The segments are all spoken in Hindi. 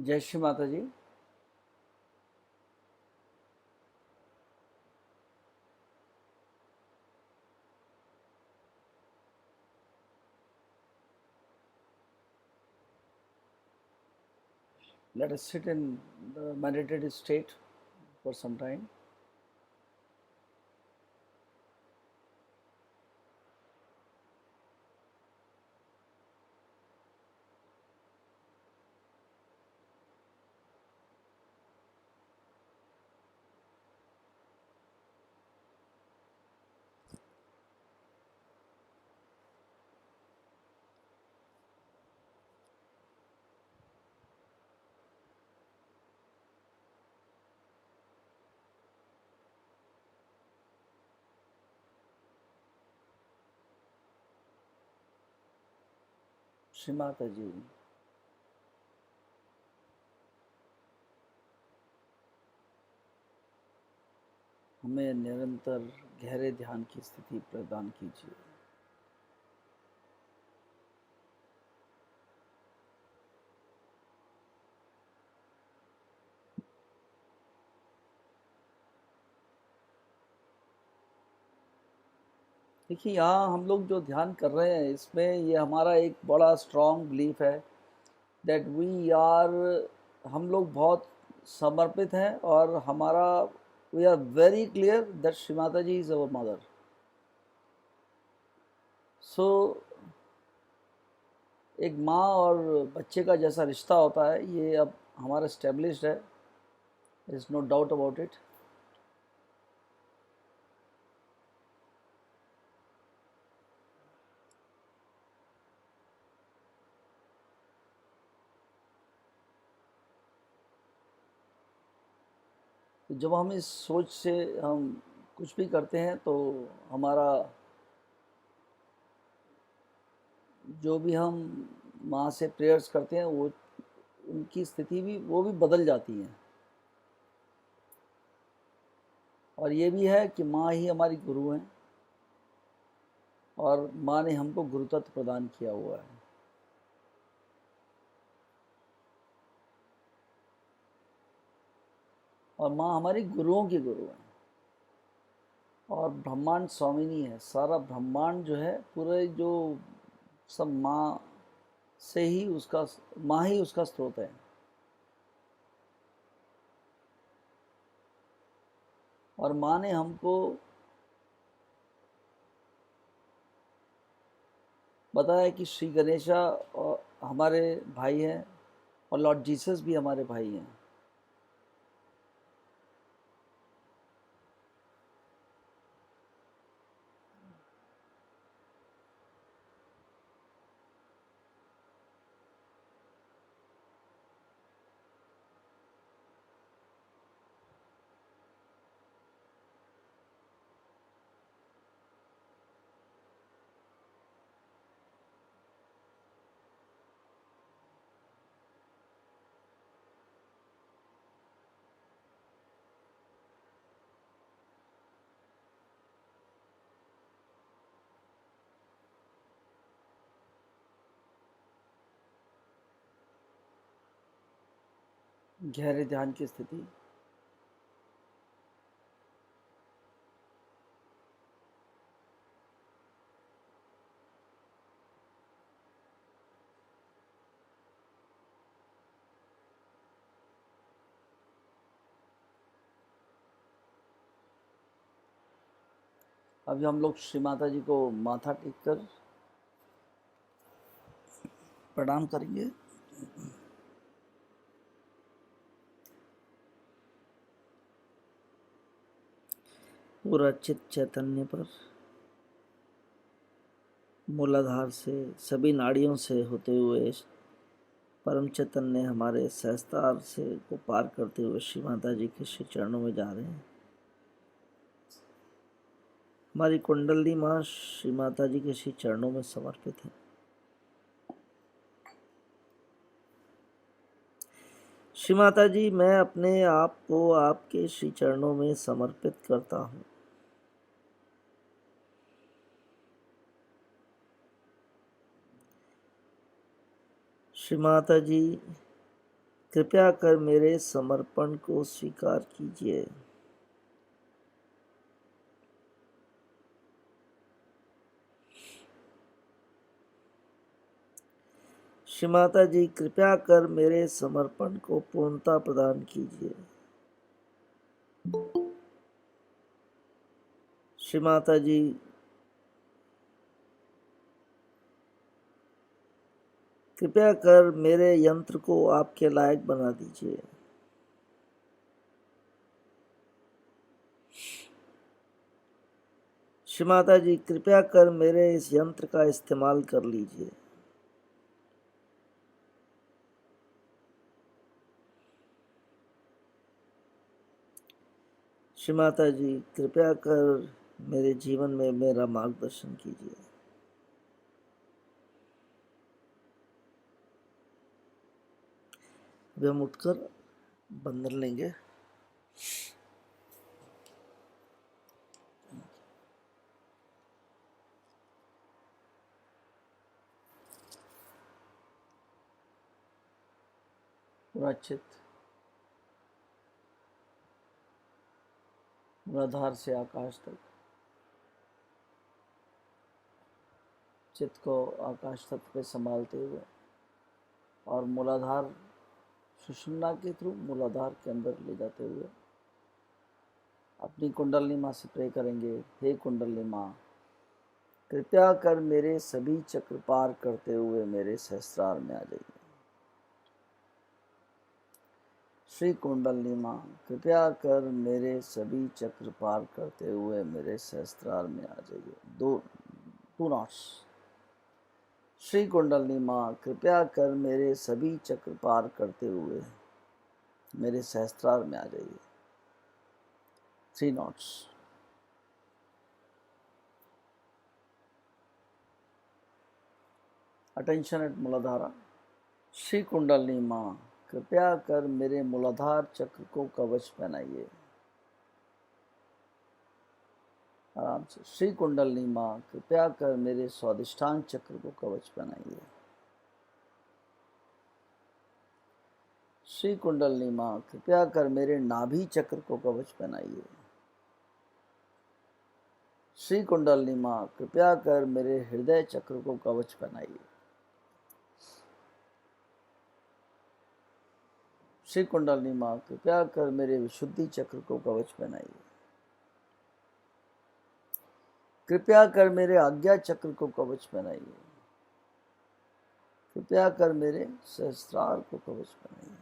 जय श्री माता जी। Let us sit in the meditative state for some time. Shri Mata जी। हमें निरंतर गहरे ध्यान की स्थिति प्रदान कीजिए। देखिए, यहाँ हम लोग जो ध्यान कर रहे हैं इसमें ये हमारा एक बड़ा स्ट्रॉन्ग बिलीफ है दैट वी आर, हम लोग बहुत समर्पित हैं और हमारा we are very clear that Shri Mata ji is our mother. सो एक माँ और बच्चे का जैसा रिश्ता होता है ये अब हमारा स्टेब्लिश्ड है, is no doubt about it. तो जब हम इस सोच से हम कुछ भी करते हैं तो हमारा जो भी हम माँ से प्रेयर्स करते हैं वो उनकी स्थिति भी वो भी बदल जाती है। और ये भी है कि माँ ही हमारी गुरु हैं और माँ ने हमको गुरु तत्व प्रदान किया हुआ है। और माँ हमारी गुरुओं की गुरु है और ब्रह्मांड स्वामिनी है। सारा ब्रह्मांड जो है पूरे जो सब माँ से ही उसका, माँ ही उसका स्रोत है। और माँ ने हमको बताया कि श्री गणेशा और हमारे भाई हैं और लॉर्ड जीसस भी हमारे भाई हैं। गहरे ध्यान की स्थिति। अभी हम लोग श्री माता जी को माथा टेक कर प्रणाम करेंगे। पूरा चित चैतन्य पर मूलाधार से सभी नाड़ियों से होते हुए परम चैतन्य हमारे सहस्त्रार से को पार करते हुए श्री माता जी के श्री चरणों में जा रहे हैं। हमारी कुंडली माँ श्री माता जी के श्री चरणों में समर्पित है। श्री माता जी, मैं अपने आप को आपके श्री चरणों में समर्पित करता हूँ। श्री माता जी, कृपया कर मेरे समर्पण को स्वीकार कीजिए। श्री माता जी, कृपया कर मेरे समर्पण को पूर्णता प्रदान कीजिए। श्री माता जी, कृपया कर मेरे यंत्र को आपके लायक बना दीजिए। श्री माता जी, कृपया कर मेरे इस यंत्र का इस्तेमाल कर लीजिए। श्री माता जी, कृपया कर मेरे जीवन में मेरा मार्गदर्शन कीजिए। अभी हम उठकर बंधन लेंगे। पूरा चित्त मूलाधार से आकाश तक, चित्त को आकाश तत्व पे संभालते हुए और मूलाधार सुषुम्ना के थ्रू मूलाधार के अंदर ले जाते हुए अपनी कुंडलिनी माँ से प्रे करेंगे। हे कुंडलिनी माँ, कृपया कर मेरे सभी चक्र पार करते हुए मेरे सहस्त्रार में आ जाइए। श्री कुंडलिनी माँ, कृपया कर मेरे सभी चक्र पार करते हुए मेरे सहस्त्रार में आ जाइए। To knots. श्री कुंडलिनी माँ, कृपया कर मेरे सभी चक्र पार करते हुए मेरे सहस्त्रार में आ जाइए। 3 knots. Attention eight मूलाधारा। Shri kundalini माँ, कृपया कर मेरे मूलाधार चक्र को कवच पहनाइए। आराम से। श्री कुंडलिनी माँ, कृपया कर मेरे स्वादिष्ठान चक्र को कवच पहनाइए। श्री कुंडलिनी माँ, कृपया कर मेरे नाभि चक्र को कवच पहनाइए। श्री कुंडलिनी माँ, कृपया कर मेरे हृदय चक्र को कवच पहनाइए। श्री कुंडलिनी माँ, कृपया कर मेरे विशुद्धि चक्र को कवच पहनाइए। कृपया कर मेरे आज्ञा चक्र को कवच पहनाइए। कृपया कर मेरे सहस्त्रार को कवच पहनाइए।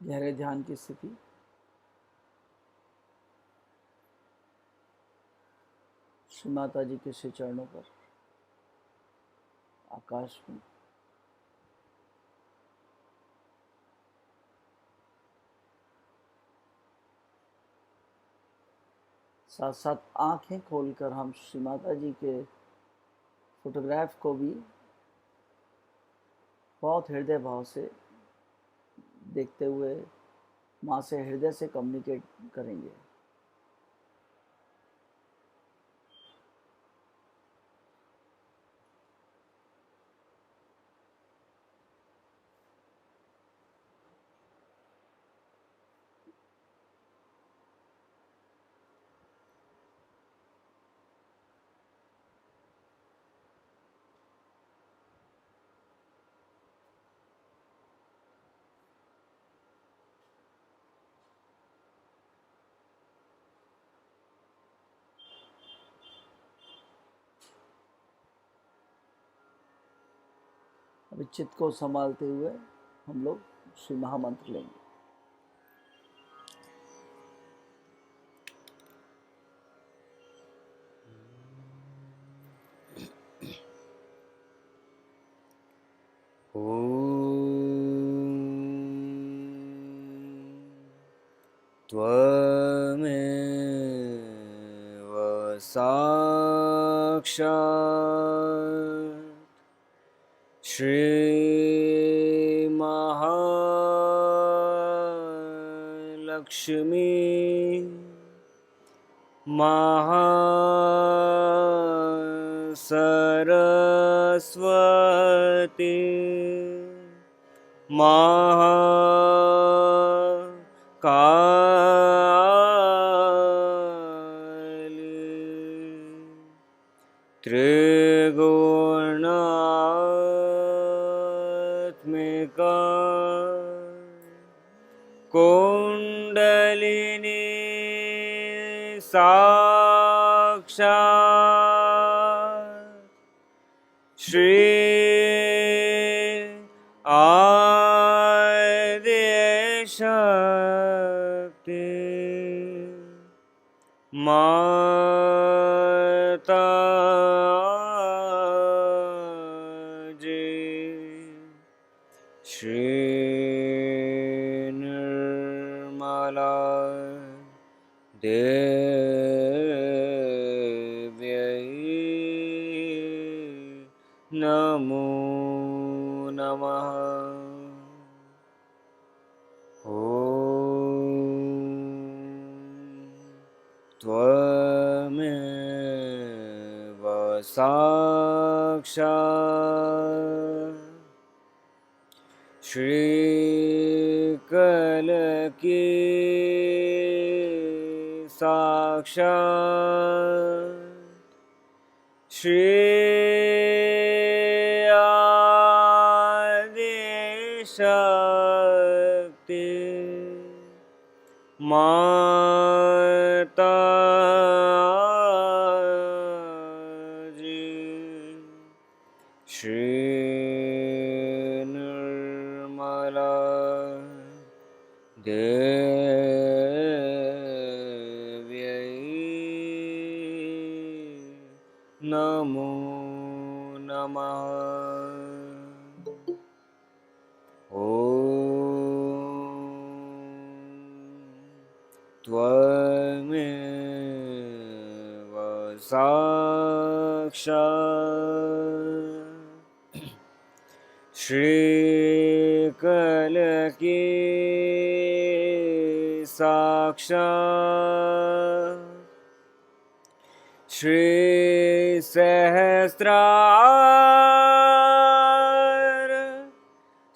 गहरे ध्यान की स्थिति। श्री माता जी के श्री चरणों पर आकाश में साथ साथ आंखें खोलकर हम श्री माता जी के फोटोग्राफ को भी बहुत हृदय भाव से देखते हुए माँ से हृदय से कम्युनिकेट करेंगे। अभी चित्त को संभालते हुए हम लोग श्री महामंत्र लेंगे। त्वमेव साक्षात् श्री महालक्ष्मी महासरस्वती महाकाली त्रिगुणात्मिका कुंडलिनी साक्षात् श्री आदिशक्ति माता जी श्री निर्मला देव्यै नमो नमः। त्वमेव साक्षात् श्रीकलकी साक्षात् श्री आदिशक्ति माता जी श्री निर्मला देव्यै नमो नमः। त्वमेव साक्षात् श्रीकलकी साक्षात् श्री सहस्रार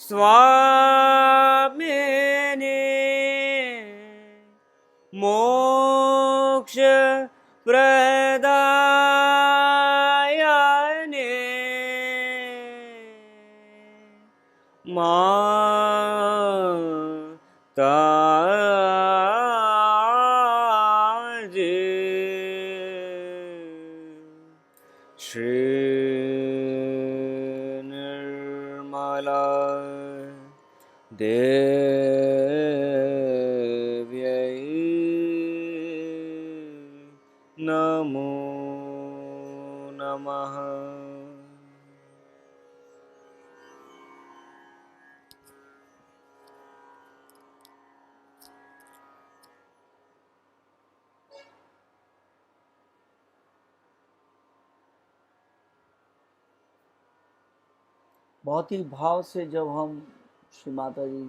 स्वामिने मोक्ष प्रदायने माता जी श्री निर्मला देव्यै नमो नमः। बहुत ही भाव से जब हम श्री माता जी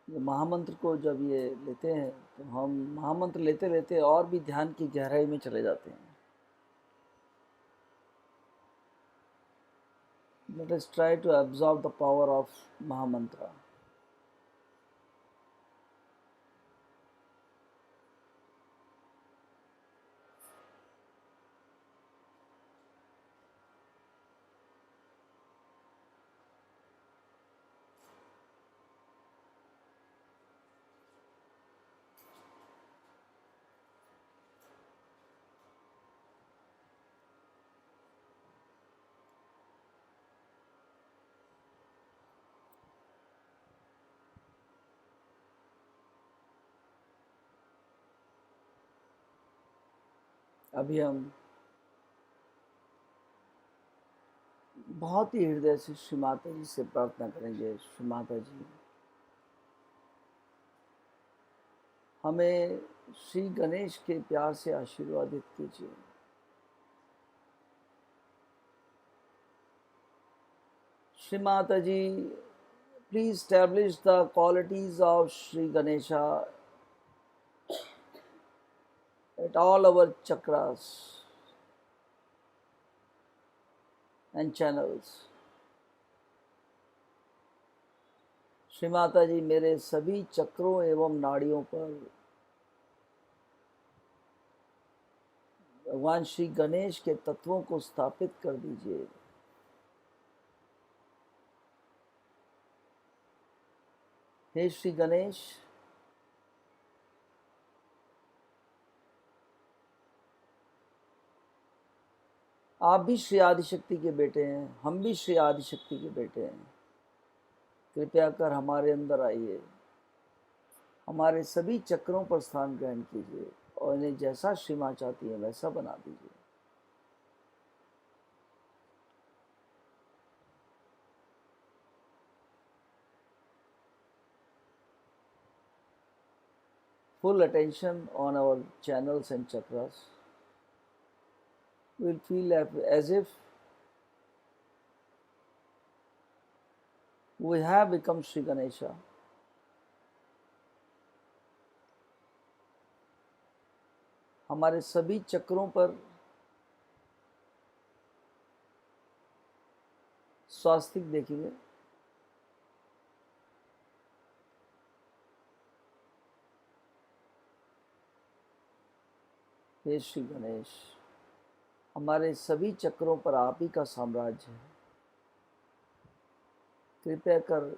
ये महामंत्र को जब ये लेते हैं तो हम महामंत्र लेते लेते और भी ध्यान की गहराई में चले जाते हैं। Let us try to absorb the power of Mahamantra. अभी हम बहुत ही हृदय से श्री माता जी से प्रार्थना करेंगे। श्री माता जी, हमें श्री गणेश के प्यार से आशीर्वादित कीजिए। श्री माता जी, please establish the qualities of Sri Ganesha at all our chakras and channels। Shri Mata जी, मेरे सभी चक्रों एवं नाड़ियों पर भगवान श्री गणेश के तत्वों को स्थापित कर दीजिए। हे श्री गणेश, आप भी श्री आदिशक्ति के बेटे हैं, हम भी श्री आदिशक्ति के बेटे हैं। कृपया कर हमारे अंदर आइए, हमारे सभी चक्रों पर स्थान ग्रहण कीजिए और इन्हें जैसा श्री माँ चाहती है वैसा बना दीजिए। Full attention on our channels and chakras. We'll feel as if we have become Sri Ganesha. हमारे सभी चक्रों पर स्वास्तिक देखिए। हे श्री गणेश, हमारे सभी चक्रों पर आप ही का साम्राज्य है। कृपया कर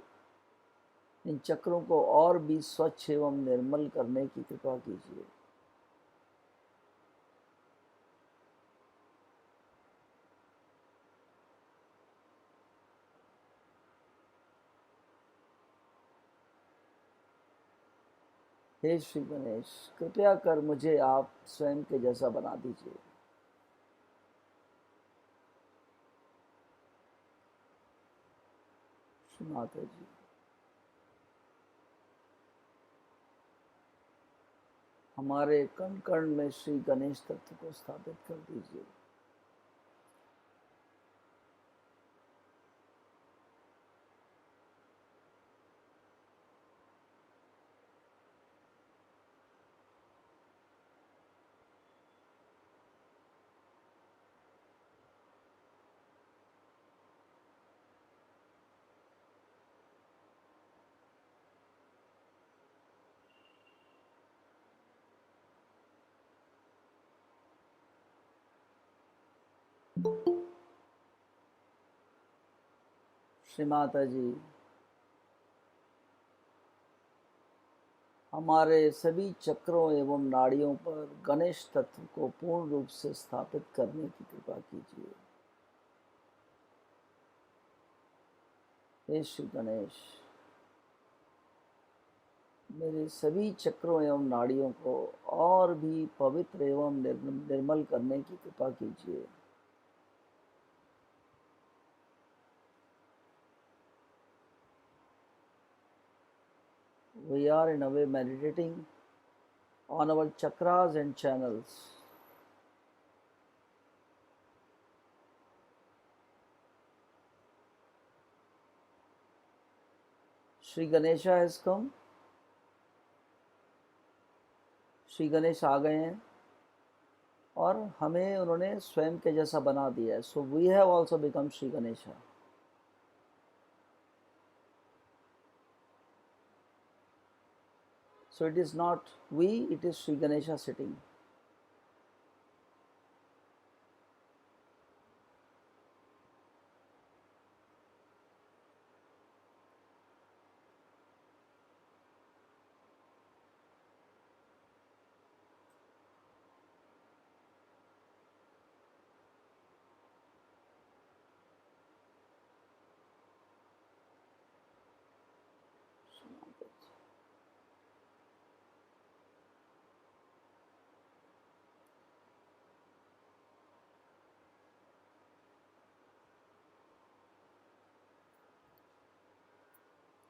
इन चक्रों को और भी स्वच्छ एवं निर्मल करने की कृपा कीजिए। हे श्री गणेश, कृपया कर मुझे आप स्वयं के जैसा बना दीजिए। श्री माता जी, हमारे कण कण में श्री गणेश तत्व को स्थापित कर दीजिए। श्री माता जी, हमारे सभी चक्रों एवं नाड़ियों पर गणेश तत्व को पूर्ण रूप से स्थापित करने की कृपा कीजिए। हे श्री गणेश, मेरे सभी चक्रों एवं नाड़ियों को और भी पवित्र एवं निर्मल करने की कृपा कीजिए। We are in a way meditating on our chakras and channels. Shri Ganesha has come. Shri Ganesh आ गए हैं और हमें उन्होंने स्वयं के जैसा बना दिया है। So we have also become Shri Ganesha. So it is not we, it is Sri Ganesha sitting.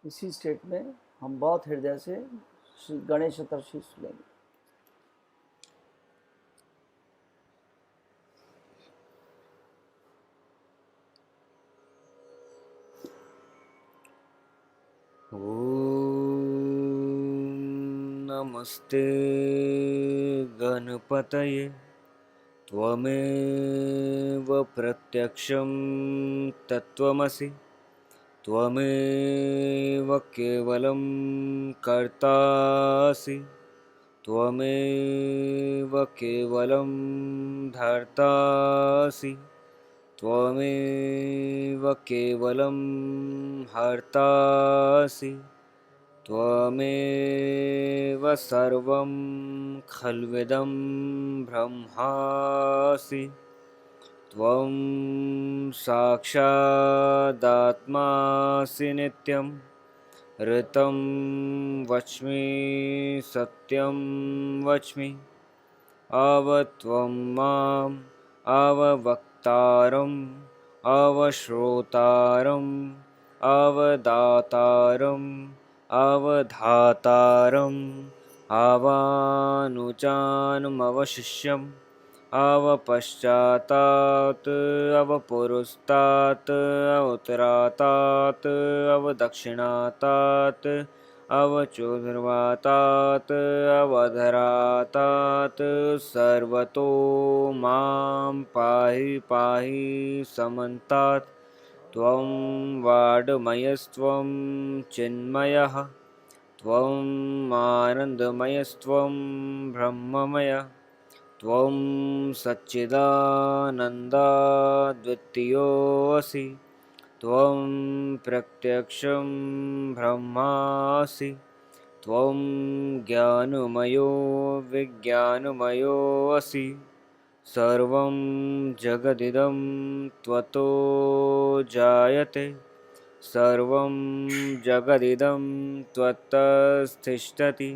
इसी स्टेट में हम बहुत हृदय से श्री गणेश चतुर्थी लेंगे। ॐ नमस्ते गणपतये त्वमेव प्रत्यक्षं तत्त्वमसि त्वमेव केवलं कर्तासि त्वमेव केवलं धर्तासि त्वमेव केवलं हर्तासि त्वमेव सर्वं खल्विदं ब्रह्मासि त्वं साक्षादात्मासि नित्यं ऋतं वच्मि सत्यं वच्मि अवत्वं माम् अववक्तारम् अवश्रोतारम् अवदातारम् अवधातारम् अवानुजानमवशिष्यम् अवपश्चातात् अवपुरस्तात् अवोत्तरातात् अवदक्षिणातात् अवचोर्ध्वातात् अवधरातात् सर्वतो मां पाहि पाहि समन्तात् त्वं वाङ्मयस्त्वं चिन्मयः त्वं आनन्दमयस्त्वं ब्रह्ममयः त्वं सच्चिदानन्दाद्वितीयोऽसि त्वं प्रत्यक्षं ब्रह्मासि त्वं ज्ञानमयो विज्ञानमयोऽसि सर्वं जगदिदं त्वतो जायते सर्वं जगदिदं त्वत्तस्तिष्ठति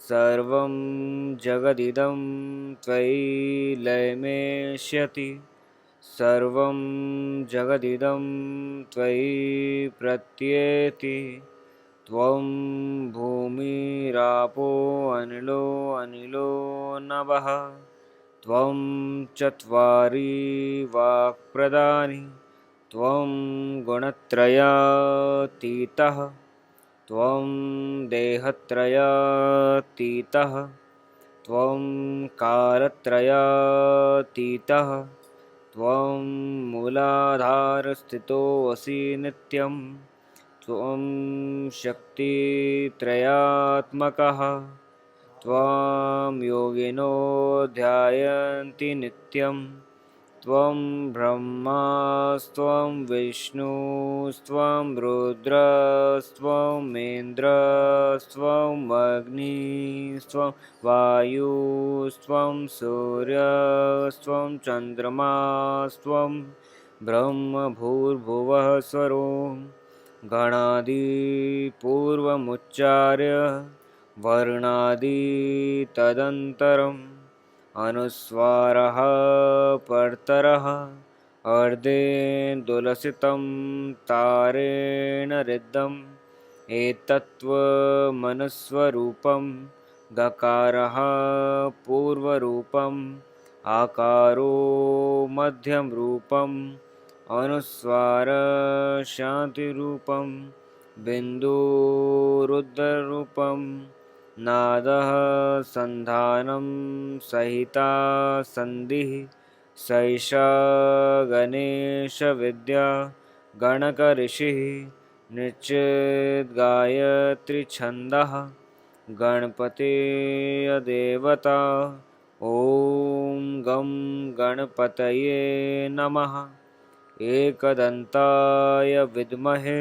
सर्वं जगदिदं त्वयि लयमेष्यति सर्वं जगदिदं त्वयि प्रत्येति त्वं भूमिरापो अनिलो नभः त्वं चत्वारि वाक्प्रदानि त्वं गुणत्रयातीतः त्वं देहत्रयातीतः त्वं कालत्रयातीतः त्वं मूलाधारस्थितोऽसि नित्यं त्वं शक्तित्रयात्मकः त्वां योगिनो ध्यायन्ति नित्यं त्वं ब्रह्मास्त्वं विष्णुस्त्वं रुद्रस्त्वमेन्द्रस्त्वं अग्निस्त्वं वायुस्त्वं सूर्यस्त्वं चन्द्रमास्त्वं ब्रह्म भूर्भुवः स्वरों गणादिपूर्वमुच्चार्य वर्णादि तदन्तरम् अनुस्वारः परतरः अर्धेन्दुलसितं तारेण रिद्धम् एतत्त्वमनुस्वरूपं गकारः पूर्वरूपम् आकारो मध्यं रूपम् अनुस्वार शान्तिरूपं बिन्दुरुद्धरूपम् नादः सन्धानं सहिता सन्धिः सैषा गणेशविद्या गणकऋषिः निश्चिद्गायत्रीछन्दः गणपतिर्देवता ॐ गं गणपतये नमः एकदन्ताय विद्महे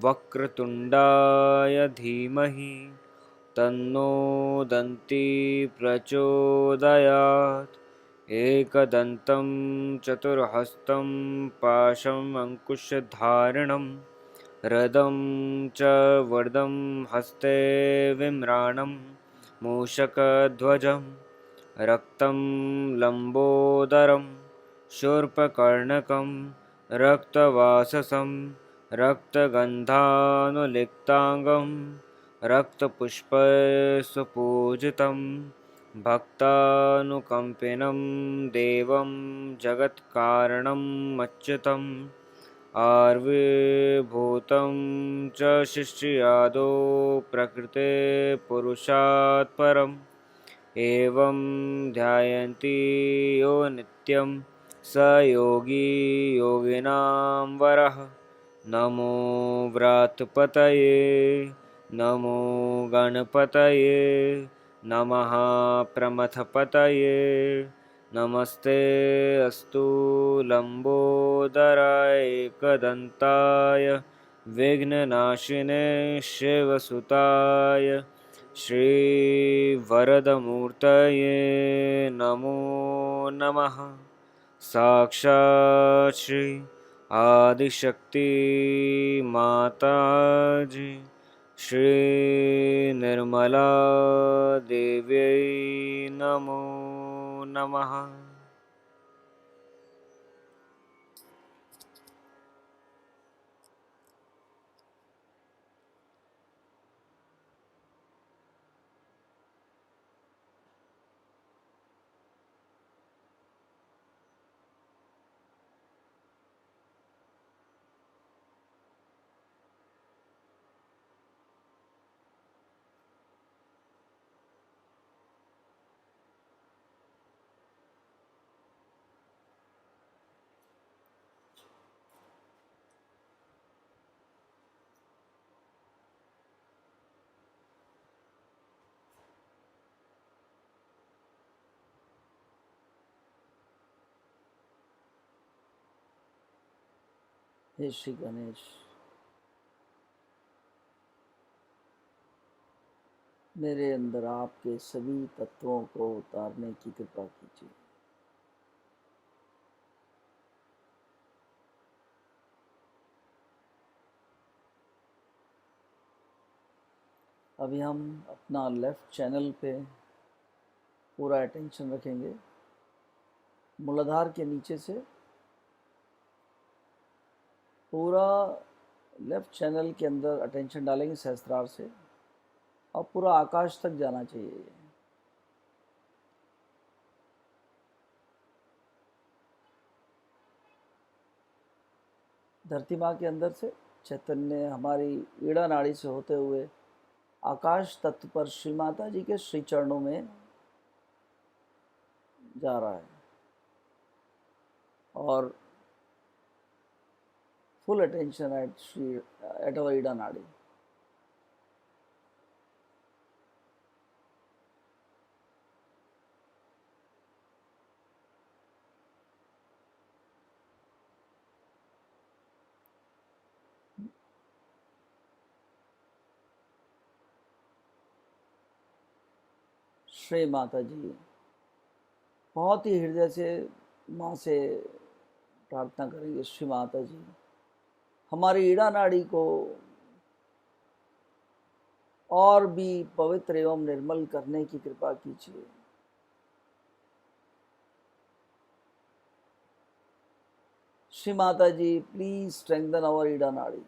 वक्रतुण्डाय धीमहि तन्नो दन्ती प्रचोदयात् एकदन्तं चतुर्हस्तं पाशम् अंकुशधारिणं रदं च वरदं हस्ते विम्राणं मूषकध्वजं रक्तं लम्बोदरं शूर्पकर्णकं रक्तवाससं रक्तगन्धानुलिप्ताङ्गं रक्तपुष्पसुपूजितं भक्तानुकम्पिनं देवं जगत्कारणम् अच्युतम् आविर्भूतं च शिष्यादो प्रकृते पुरुषात् परम् एवं ध्यायन्ति यो नित्यं स योगी योगिनां वरः। नमो व्रातपतये नमो गणपतये नमः प्रमथपतये नमस्ते अस्तु लंबोदराय एकदन्ताय विघ्ननाशिने शिवसुताय श्रीवरदमूर्तये नमो नमः। साक्षात् श्री आदिशक्ति माताजी श्री निर्मला देव्यै नमो नमः। हे श्री गणेश, मेरे अंदर आपके सभी तत्वों को उतारने की कृपा कीजिए। अभी हम अपना लेफ्ट चैनल पे पूरा अटेंशन रखेंगे। मूलाधार के नीचे से पूरा लेफ्ट चैनल के अंदर अटेंशन डालेंगे सहस्त्रार से, और पूरा आकाश तक जाना चाहिए। धरती माँ के अंदर से चैतन्य हमारी ईड़ा नाड़ी से होते हुए आकाश तत्व पर श्री माता जी के श्री चरणों में जा रहा है, और full attention at our Ida नाड़ी। श्री माता जी, बहुत ही हृदय से माँ से प्रार्थना करेंगे। श्री माता जी, हमारी ईड़ा नाड़ी को और भी पवित्र एवं निर्मल करने की कृपा कीजिए। श्री माता जी, प्लीज स्ट्रेंथन आवर ईड़ा नाड़ी।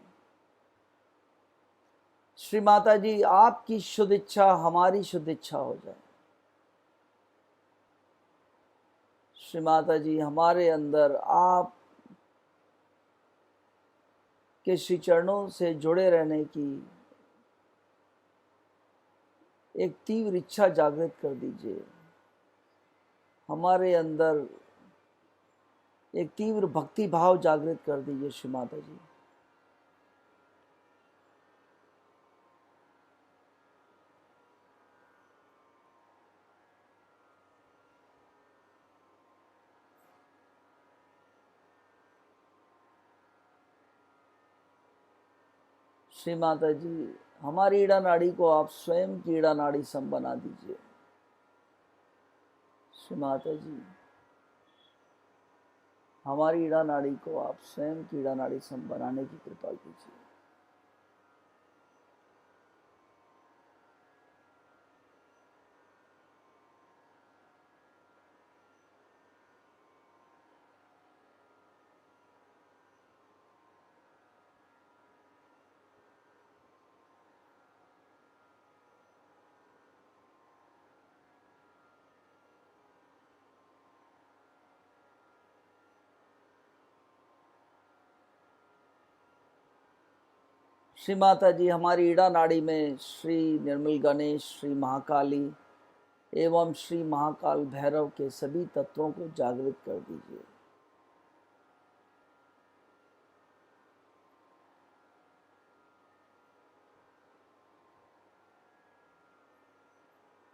श्री माता जी, आपकी शुद्ध इच्छा हमारी शुद्ध इच्छा हो जाए। श्री माता जी, हमारे अंदर आप के श्री चरणों से जुड़े रहने की एक तीव्र इच्छा जागृत कर दीजिए। हमारे अंदर एक तीव्र भक्ति भाव जागृत कर दीजिए श्री माता जी। श्री माता जी, हमारी ईड़ा नाड़ी को आप स्वयं की ईड़ा नाड़ी सम बना दीजिए। श्री माता जी, हमारी ईड़ा नाड़ी को आप स्वयं की ईड़ा नाड़ी सम बनाने की कृपा कीजिए। श्री माता जी हमारी ईड़ा नाड़ी में श्री निर्मल गणेश, श्री महाकाली एवं श्री महाकाल भैरव के सभी तत्वों को जागृत कर दीजिए।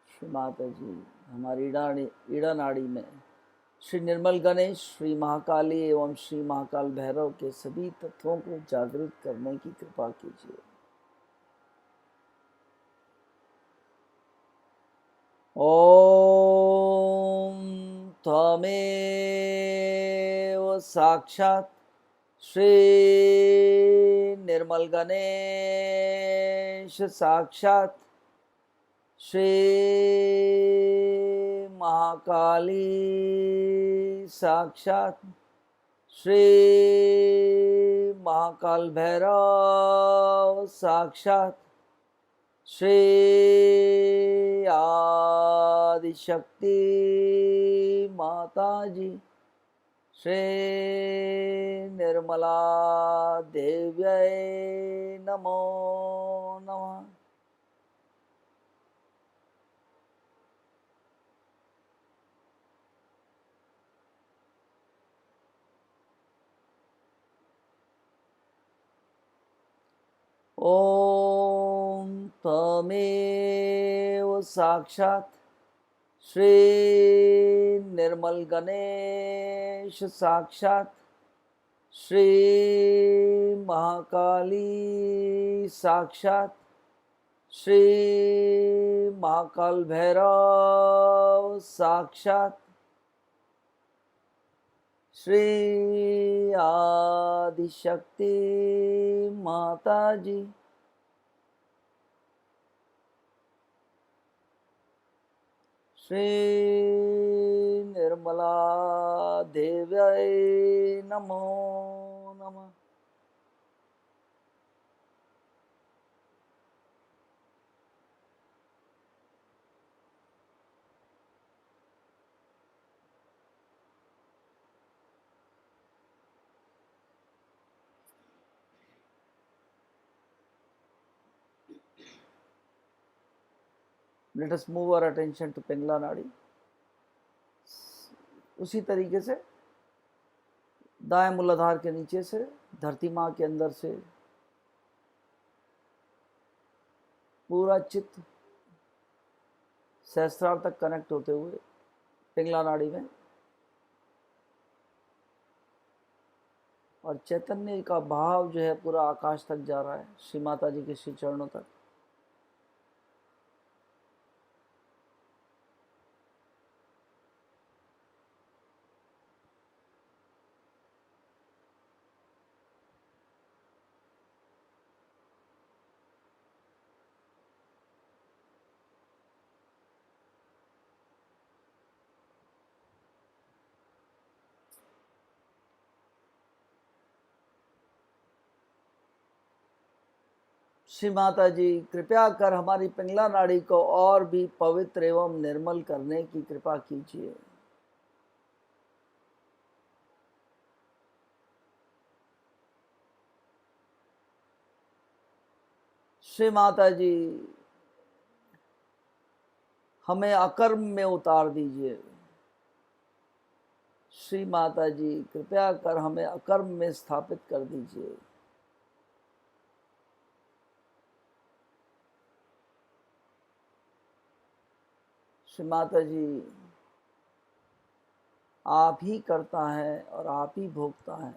श्री माता जी हमारी ईड़ा नाड़ी में श्री निर्मल गणेश, श्री महाकाली एवं श्री महाकाल भैरव के सभी तत्वों को जागृत करने की कृपा कीजिए। ओम त्वमेव साक्षात् श्री निर्मल गणेश, साक्षात् श्री महाकाली, साक्षात् श्री महाकाल भैरव, साक्षात् श्री आदिशक्ति माता जी, श्री निर्मला देव्यै नमो नमः। ओम त्वमेव साक्षात् श्री निर्मल गणेश, साक्षात् श्री महाकाली, साक्षात् श्री महाकाल भैरव, साक्षात् श्री आदिशक्ति माता जी, श्री निर्मला देव्यै नमो नमः। Let us move our attention to Pingala नाड़ी। उसी तरीके से दाएं मूलाधार के नीचे से धरती माँ के अंदर से पूरा चित्त सहस्त्रार तक कनेक्ट होते हुए पिंगला नाड़ी में, और चैतन्य का भाव जो है पूरा आकाश तक जा रहा है, श्री माता जी के श्री चरणों तक। श्री माता जी कृपया कर हमारी पिंगला नाड़ी को और भी पवित्र एवं निर्मल करने की कृपा कीजिए। श्री माता जी हमें अकर्म में उतार दीजिए। श्री माता जी कृपया कर हमें अकर्म में स्थापित कर दीजिए। श्री माता जी आप ही करता है और आप ही भोगता है।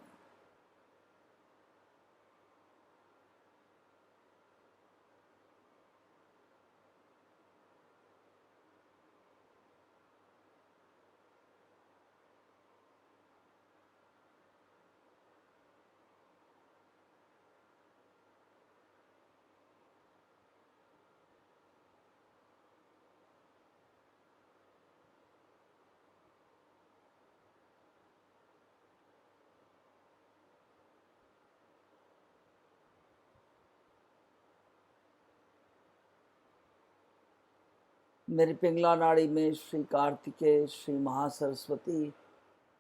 मेरी पिंगला नाड़ी में श्री कार्तिकेय, श्री महासरस्वती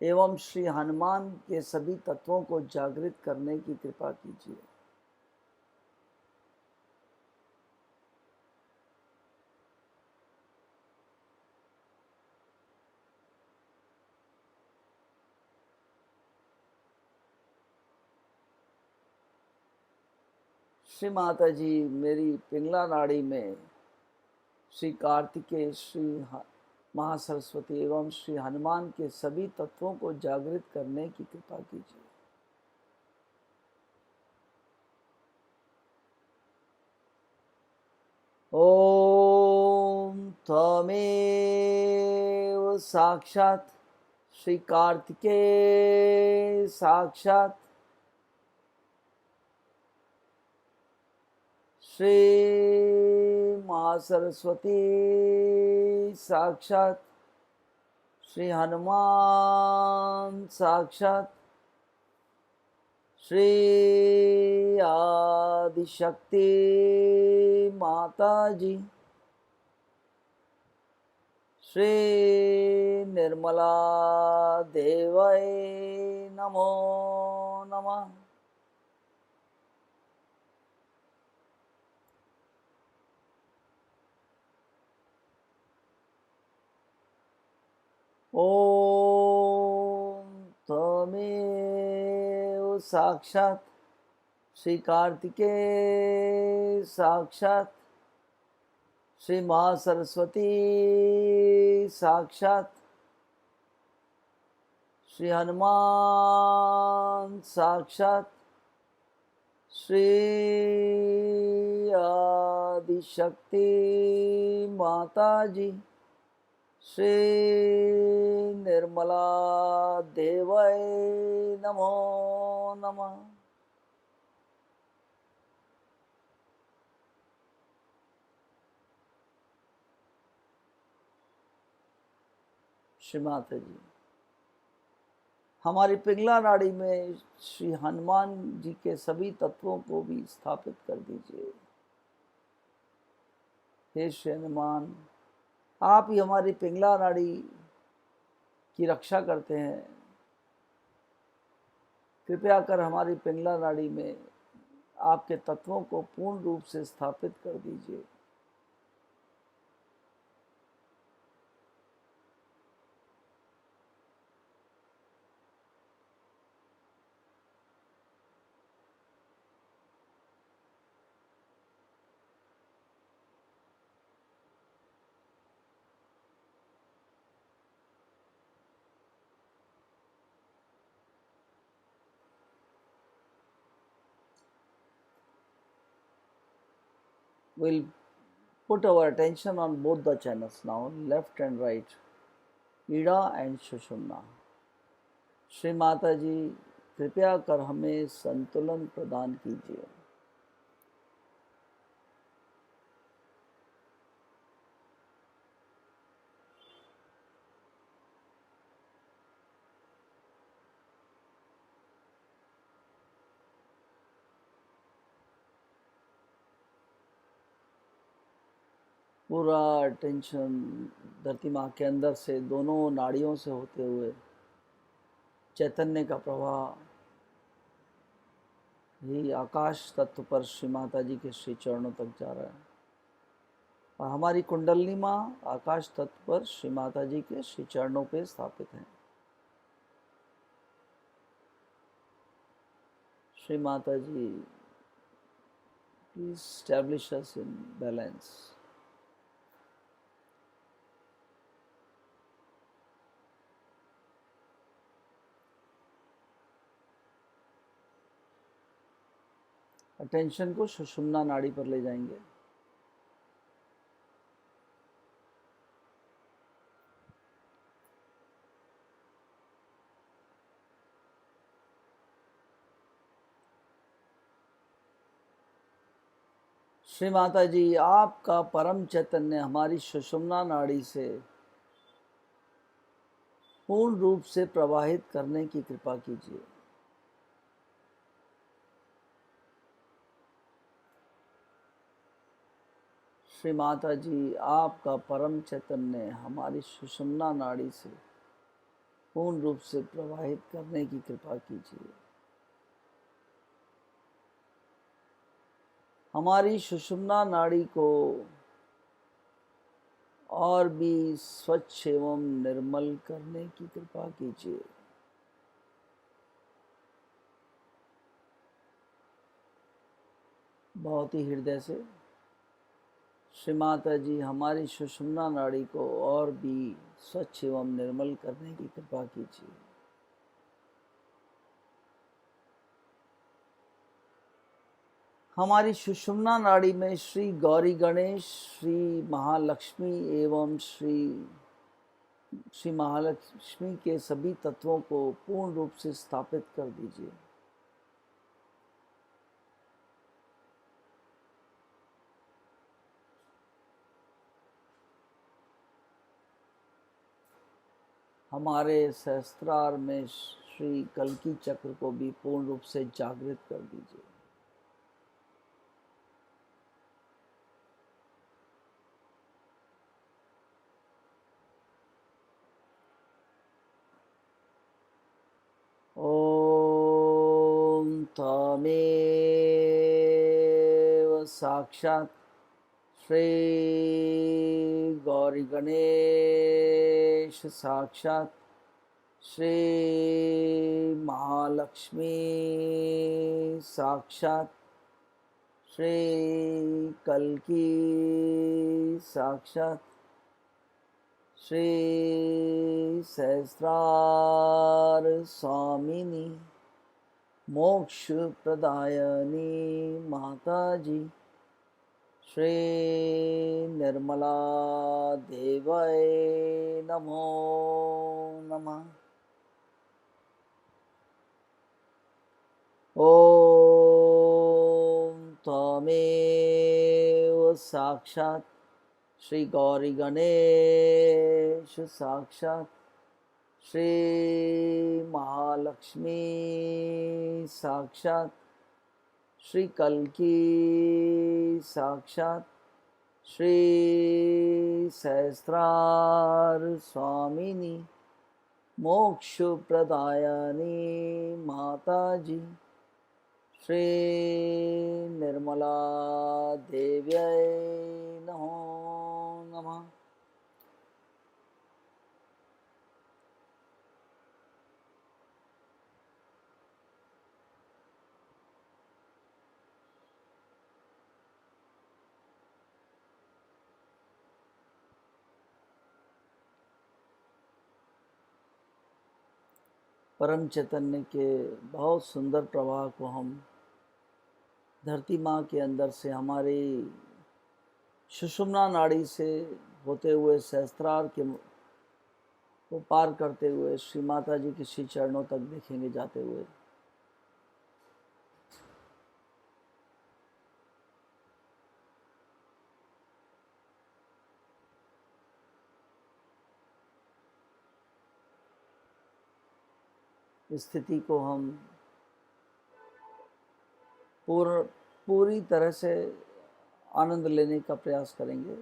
एवं श्री हनुमान के सभी तत्वों को जागृत करने की कृपा कीजिए। श्री माता जी, मेरी पिंगला नाड़ी में श्री कार्तिकेय, श्री महासरस्वती एवं श्री हनुमान के सभी तत्वों को जागृत करने की कृपा कीजिए। ओम त्वमेव साक्षात् श्री कार्तिकेय साक्षात् श्री महासरस्वती साक्षात् श्री हनुमान साक्षात् श्री आदिशक्ति माता जी श्री निर्मला देवै नमो नमः। ओम त्वमेव साक्षात् श्री कार्तिकेय साक्षात् श्री महासरस्वती साक्षात् श्री हनुमान साक्षात् श्री आदिशक्ति माता जी श्री निर्मला देवै नमो नमः। श्री माता जी, हमारी पिंगला नाड़ी में श्री हनुमान जी के सभी तत्वों को भी स्थापित कर दीजिए। हे श्री हनुमान, आप ही हमारी पिंगला नाड़ी की रक्षा करते हैं। कृपया कर हमारी पिंगला नाड़ी में आपके तत्वों को पूर्ण रूप से स्थापित कर दीजिए। We'll put our attention on both the channels now, left and right, Ida and सुषुम्ना। श्री माता जी, कृपया कर हमें संतुलन प्रदान कीजिए। पूरा टेंशन धरती माँ के अंदर से दोनों नाड़ियों से होते हुए चैतन्य का प्रवाह ही आकाश तत्व पर श्री माता जी के श्री चरणों तक जा रहा है और हमारी कुंडलिनी माँ आकाश तत्व पर श्री माता जी के श्री चरणों पे स्थापित है। श्री माता जी, please establish us in balance. Attention को सुषुम्ना नाड़ी पर ले जाएंगे। श्री माता जी, आपका परम चैतन्य हमारी सुषुम्ना नाड़ी से पूर्ण रूप से प्रवाहित करने की कृपा कीजिए। श्री माता जी, आपका परम चैतन्य हमारी सुषुम्ना नाड़ी से पूर्ण रूप से प्रवाहित करने की कृपा कीजिए। हमारी सुषुम्ना नाड़ी को और भी स्वच्छ एवं निर्मल करने की कृपा कीजिए। बहुत ही हृदय से श्री माता जी हमारी सुषुम्ना नाड़ी को और भी स्वच्छ एवं निर्मल करने की कृपा कीजिए। हमारी सुषुम्ना नाड़ी में श्री गौरी गणेश, श्री महालक्ष्मी एवं श्री महालक्ष्मी के सभी तत्वों को पूर्ण रूप से स्थापित कर दीजिए। हमारे सहस्त्रार में श्री कल्की चक्र को भी पूर्ण रूप से जागृत कर दीजिए। ओम तमेव साक्षात् श्री गौरी गणेश, साक्षात् श्री महालक्ष्मी, साक्षात् श्री कल्की, साक्षात् श्री सहस्रार स्वामिनी मोक्ष प्रदायनी माता जी श्री निर्मला देवय नमो नमः। ओम त्वमेव साक्षात् श्री गौरी गणेश, साक्षात् श्री महालक्ष्मी, साक्षात् श्री कल्की, साक्षात् श्री सहस्रार स्वामिनी मोक्ष प्रदायनी माता जी श्री निर्मला देव्यै नमो नमः। परम चैतन्य के बहुत सुंदर प्रवाह को हम धरती माँ के अंदर से हमारी सुषुम्ना नाड़ी से होते हुए सहस्त्रार के को पार करते हुए श्री माता जी के श्री चरणों तक देखेंगे जाते हुए। इस स्थिति को हम पूरी तरह से आनंद लेने का प्रयास करेंगे।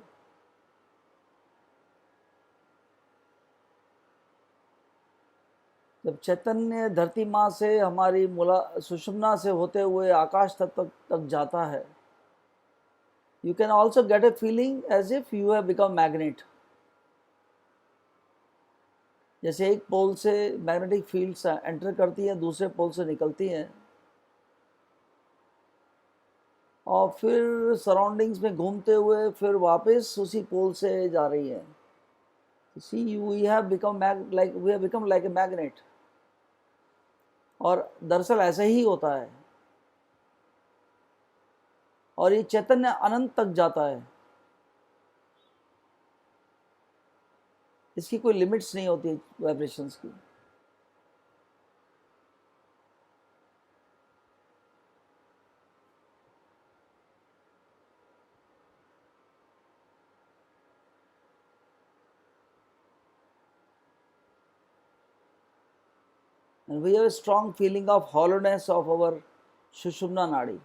जब चैतन्य धरती माँ से हमारी सुषुम्ना से होते हुए आकाश तक जाता है, you can also get a feeling as if you have become magnet। जैसे एक पोल से मैग्नेटिक फील्ड्स एंटर करती है, दूसरे पोल से निकलती हैं और फिर सराउंडिंग्स में घूमते हुए फिर वापस उसी पोल से जा रही है। See, we have become like a magnet। और दरअसल ऐसा ही होता है और ये चैतन्य अनंत तक जाता है। इसकी कोई लिमिट्स नहीं होती वाइब्रेशंस की। And we have a strong feeling of hollowness of our Sushumna Nadi।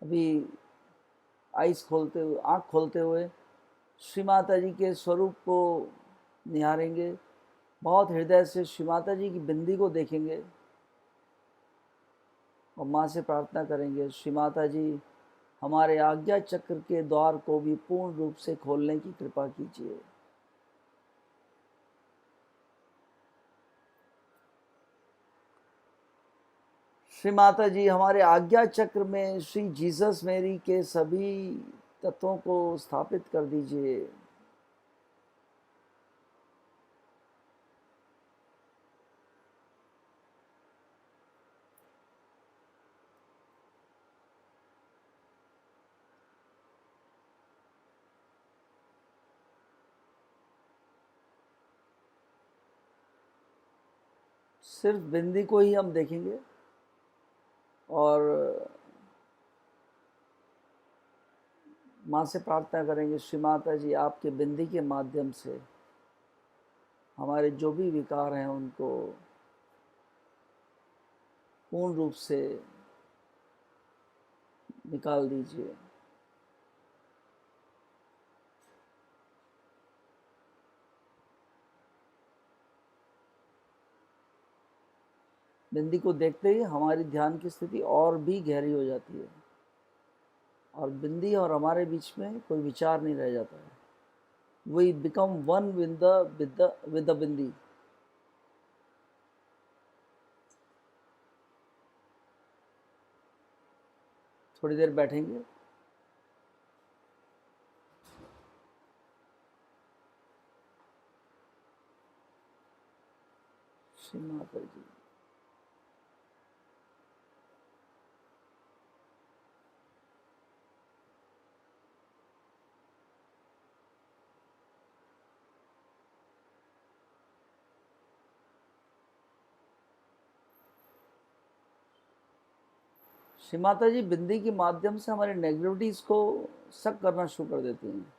अभी आइस खोलते हुए, आँख खोलते हुए श्री माता जी के स्वरूप को निहारेंगे, बहुत हृदय से श्री माता जी की बिंदी को देखेंगे और माँ से प्रार्थना करेंगे, श्री माता जी हमारे आज्ञा चक्र के द्वार को भी पूर्ण रूप से खोलने की कृपा कीजिए। श्री माता जी हमारे आज्ञा चक्र में श्री जीसस मेरी के सभी तत्वों को स्थापित कर दीजिए। सिर्फ बिंदी को ही हम देखेंगे और माँ से प्रार्थना करेंगे, श्री माता जी आपके बिंदी के माध्यम से हमारे जो भी विकार हैं उनको पूर्ण रूप से निकाल दीजिए। बिंदी को देखते ही हमारी ध्यान की स्थिति और भी गहरी हो जाती है और बिंदी और हमारे बीच में कोई विचार नहीं रह जाता है। We become one with the bindi. थोड़ी देर बैठेंगे। श्री माता जी श्री माता जी बिंदी के माध्यम से हमारी नेगेटिविटीज को सक करना शुरू कर देती हैं।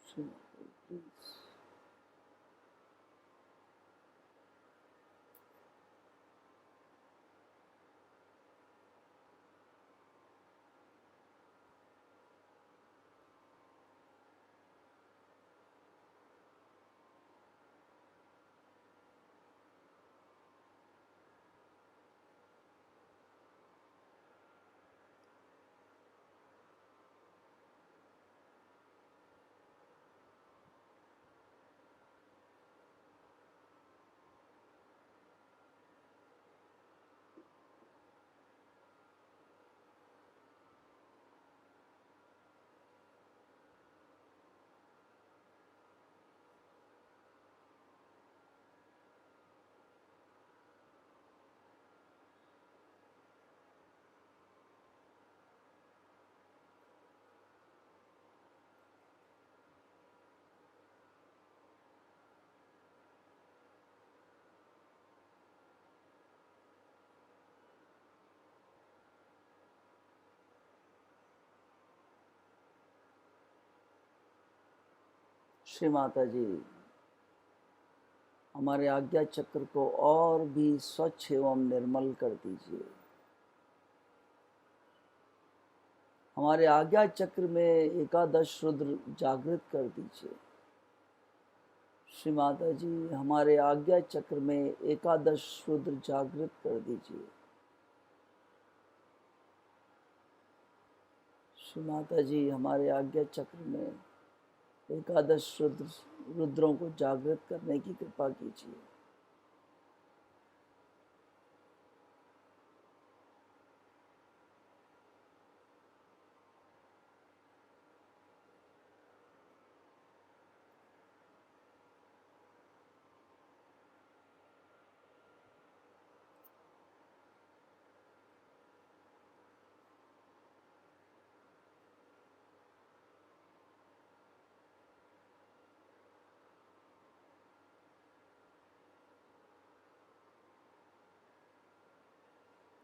श्री माता जी, प्लीज। श्री माता जी हमारे आज्ञा चक्र को और भी स्वच्छ एवं निर्मल कर दीजिए। हमारे आज्ञा चक्र में एकादश रुद्र जागृत कर दीजिए। श्री माता जी हमारे आज्ञा चक्र में एकादश रुद्र जागृत कर दीजिए। श्री माता जी हमारे आज्ञा चक्र में एकादश रुद्रों को जागृत करने की कृपा कीजिए।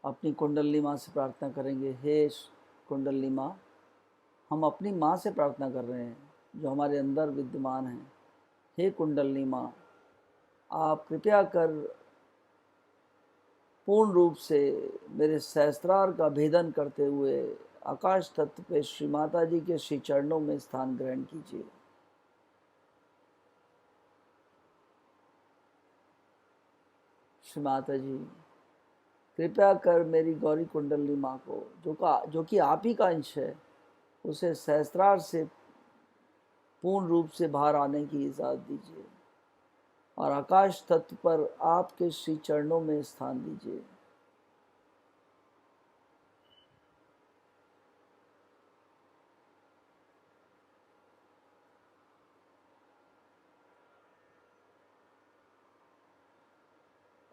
अपनी कुंडली माँ से प्रार्थना करेंगे, हे कुंडली माँ, हम अपनी माँ से प्रार्थना कर रहे हैं जो हमारे अंदर विद्यमान है। हे कुंडली माँ, आप कृपया कर पूर्ण रूप से मेरे सहस्त्रार का भेदन करते हुए आकाश तत्व पे श्री माता जी के श्री चरणों में स्थान ग्रहण कीजिए। श्री माता जी, कृपया कर मेरी गौरी कुंडली माँ को, जो कि आप ही का अंश है, उसे सहस्त्रार से पूर्ण रूप से बाहर आने की इजाज़त दीजिए और आकाश तत्व पर आपके श्री चरणों में स्थान दीजिए।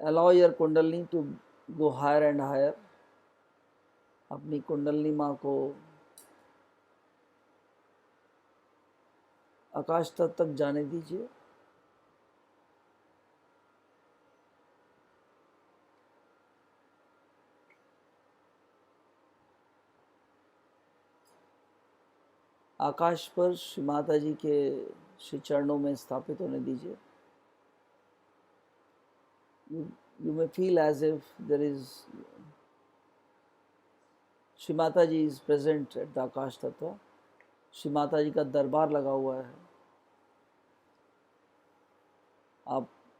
Allow your kundalini to go higher and higher. अपनी कुंडली माँ को आकाश तत्व तक जाने दीजिए। आकाश पर श्री माता जी के श्री चरणों में स्थापित होने दीजिए। You may feel as if there is Shri Mata ji is present at the आकाश तत्व। श्री माता जी का दरबार लगा हुआ है।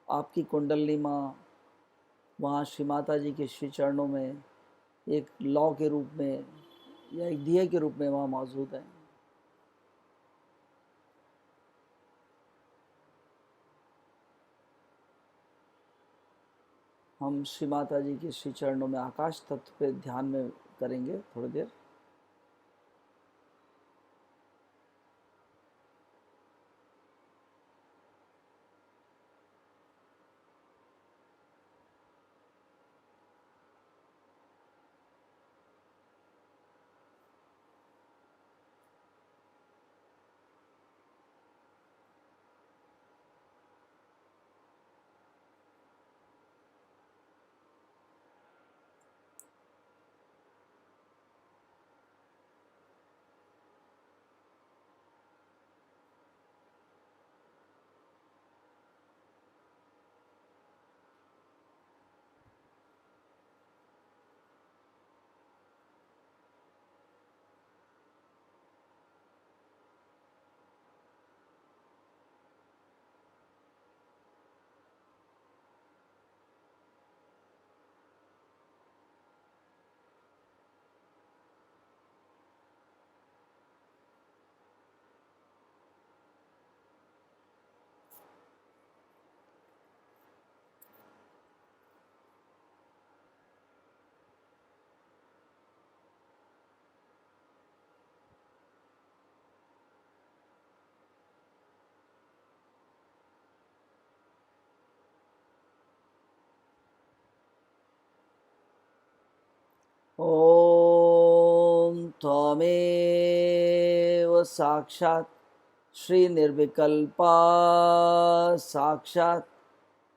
आपकी कुंडली माँ वहाँ श्री माता जी के श्री चरणों में एक लौ के रूप में या एक दिए के रूप में वहाँ मौजूद है। हम श्री माता जी के श्री चरणों में आकाश तत्व पे ध्यान में करेंगे थोड़ी देर। ओम त्वमेव साक्षात् श्री निर्विकल्पा साक्षात्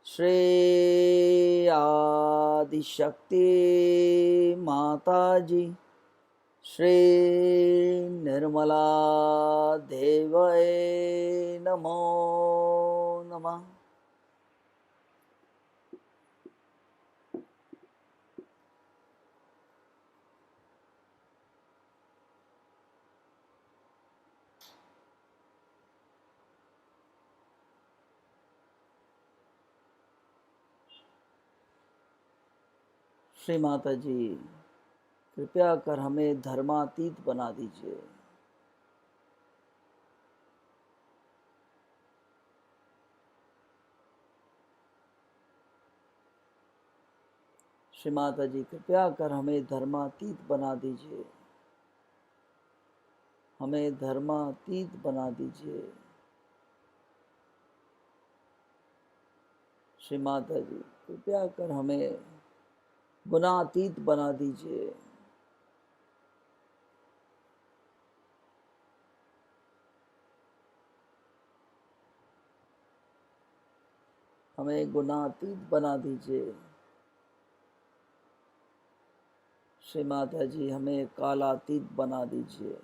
श्री आदिशक्ति माता जी श्री निर्मला देवये नमो नमः। श्री माता जी, कृपया कर हमें धर्मातीत बना दीजिए। श्री माता जी, कृपया कर हमें धर्मातीत बना दीजिए। हमें धर्मातीत बना दीजिए। श्री माता जी, कृपया कर हमें गुणातीत बना दीजिए। हमें गुणातीत बना दीजिए। श्री माता जी हमें कालातीत बना दीजिए।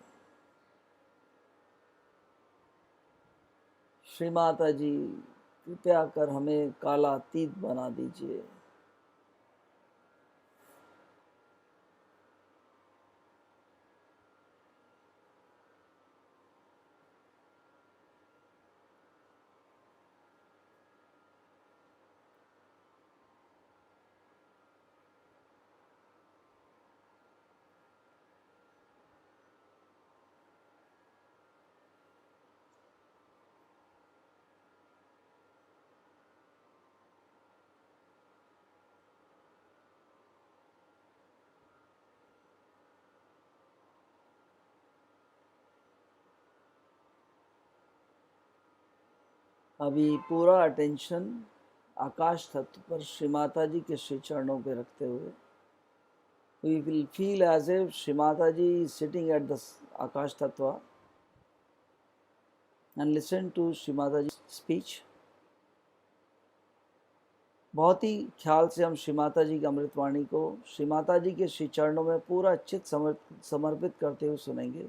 श्री माता जी कृपया कर हमें कालातीत बना दीजिए। अभी पूरा अटेंशन आकाश तत्व पर श्री माता जी के श्री चरणों पे रखते हुए we will feel as if Shri Mataji is sitting at the Akash Tattva and listen to Shri Mataji's speech. बहुत ही ख्याल से हम श्री माता जी की अमृतवाणी को श्री माता जी के श्री चरणों में पूरा चित समर्पित करते हुए सुनेंगे।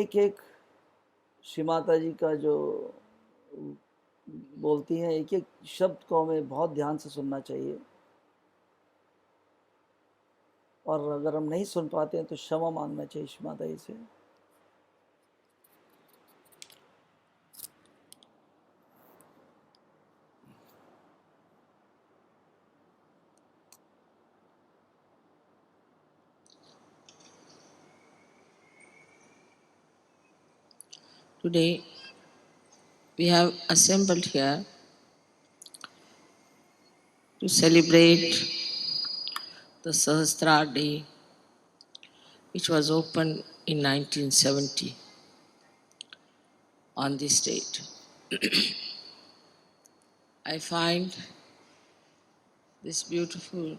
एक एक श्री माता जी का जो बोलती हैं, एक एक शब्द को हमें बहुत ध्यान से सुनना चाहिए, और अगर हम नहीं सुन पाते हैं तो क्षमा मांगना चाहिए श्री माता जी से। Today we have assembled here to celebrate the Sahasrara Day, which was opened in 1970 on this date. I find this beautiful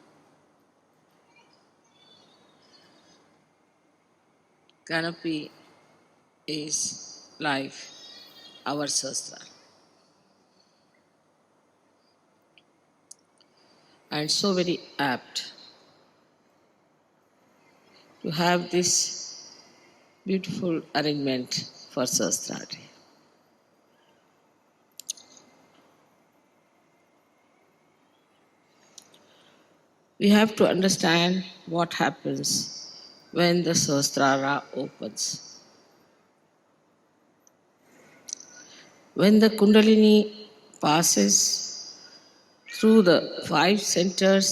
canopy is life, our Sahasrara. And so very apt to have this beautiful arrangement for Sahasrara Day. We have to understand what happens when the Sahasrara opens. When the Kundalini passes through the 5 centers,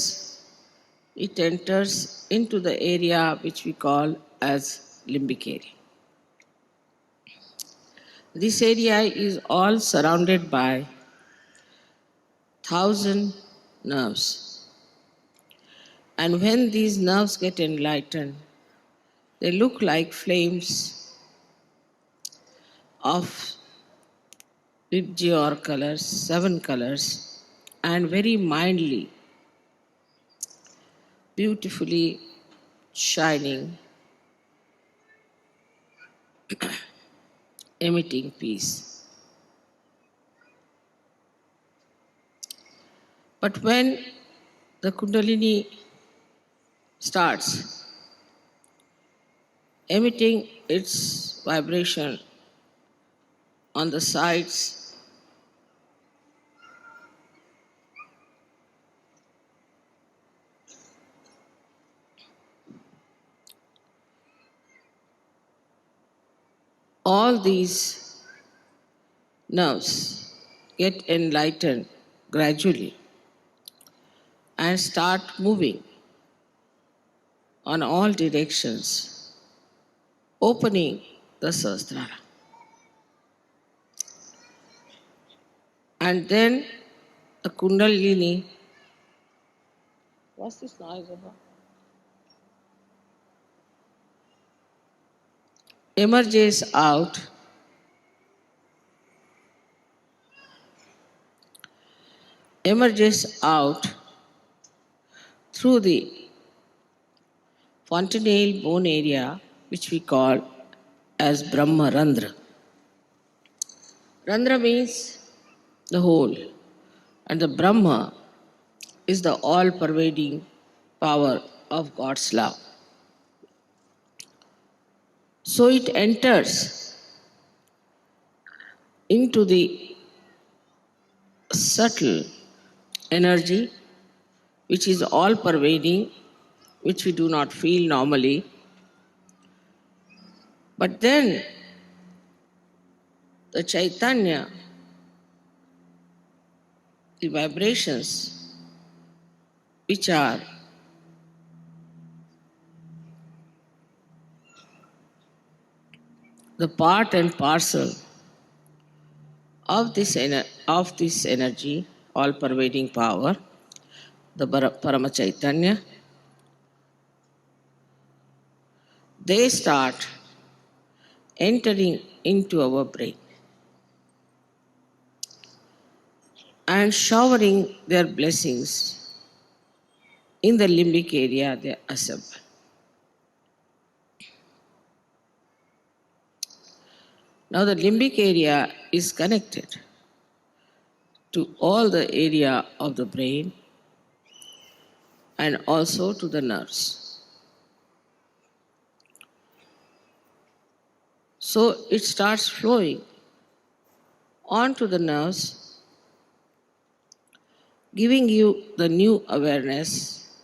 it enters into the area which we call as limbic area. This area is all surrounded by 1,000 nerves. And when these nerves get enlightened, they look like flames of Vibgyor colors, 7 colors, and very mildly, beautifully shining, emitting peace. But when the Kundalini starts emitting its vibration on the sides, all these nerves get enlightened gradually and start moving on all directions, opening the Sahasrara. And then the Kundalini, what's this noise about? Emerges out through the fontanelle bone area, which we call as Brahma Randra. Randra means the whole, and the Brahma is the all-pervading power of God's love. So it enters into the subtle energy which is all pervading, which we do not feel normally. But then the Chaitanya, the vibrations which are the part and parcel of this energy, all pervading power, the Parama Chaitanya, they start entering into our brain and showering their blessings in the limbic area they assemble. Now the limbic area is connected to all the area of the brain and also to the nerves. So it starts flowing onto the nerves, giving you the new awareness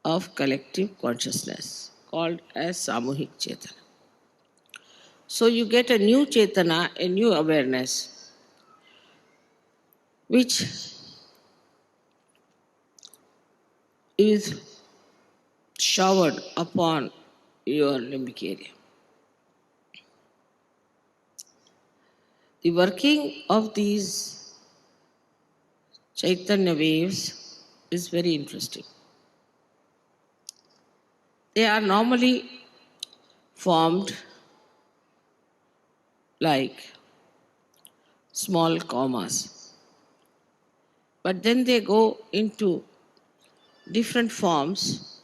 of collective consciousness called as Samuhik Chetana. So you get a new Chetana, a new awareness, which is showered upon your limbic area. The working of these Chaitanya waves is very interesting. They are normally formed like small commas, but then they go into different forms.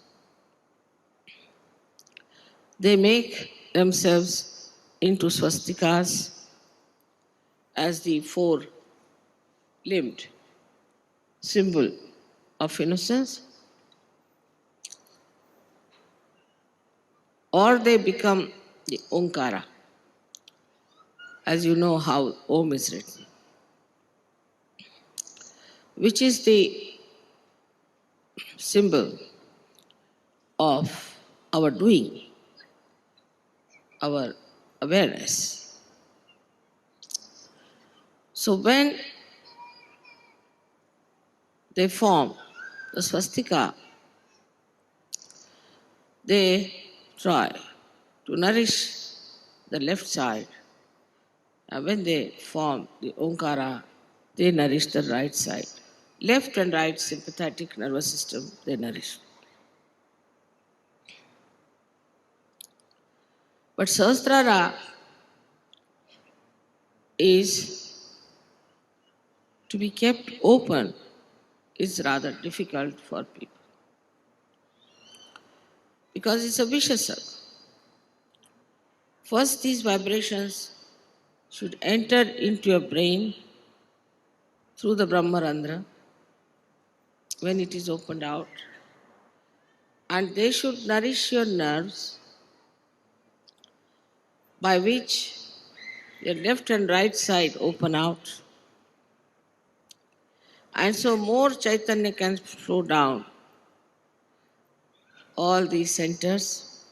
They make themselves into swastikas as the four-limbed symbol of innocence, or they become the Omkara, as you know how Om is written, which is the symbol of our doing, our awareness. So when they form the swastika, they try to nourish the left side, and when they form the Omkara, they nourish the right side. Left and right sympathetic nervous system, they nourish. But Sahasrara is to be kept open is rather difficult for people, because it's a vicious circle. First, these vibrations should enter into your brain through the Brahmarandra when it is opened out, and they should nourish your nerves, by which your left and right side open out, and so more Chaitanya can flow down all these centers.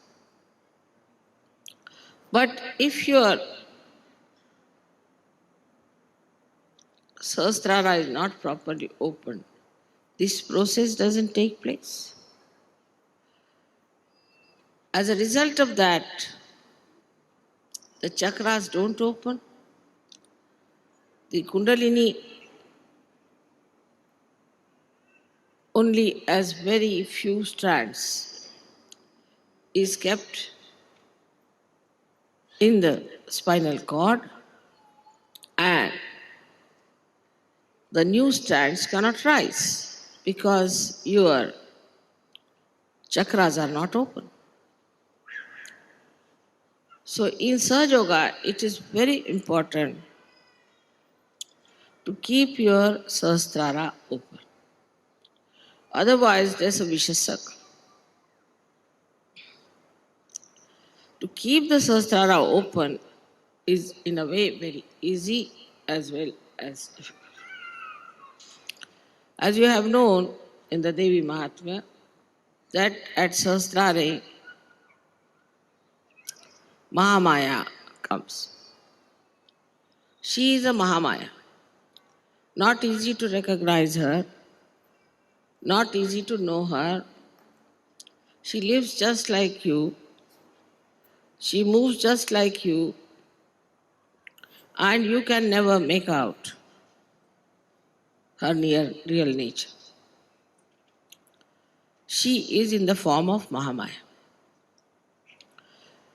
But if your Sahasrara is not properly opened, this process doesn't take place. As a result of that, the chakras don't open, the Kundalini only as very few strands is kept in the spinal cord, and the new strands cannot rise because your chakras are not open. So in Sahaja Yoga, it is very important to keep your Sahasrara open. Otherwise, there's a vicious circle. To keep the Sahasrara open is, in a way, very easy as well as difficult. As you have known in the Devi Mahatmya, that at Sahasrare, Mahamaya comes. She is a Mahamaya. Not easy to recognize her, not easy to know her. She lives just like you, she moves just like you, and you can never make out her real nature. She is in the form of Mahamaya.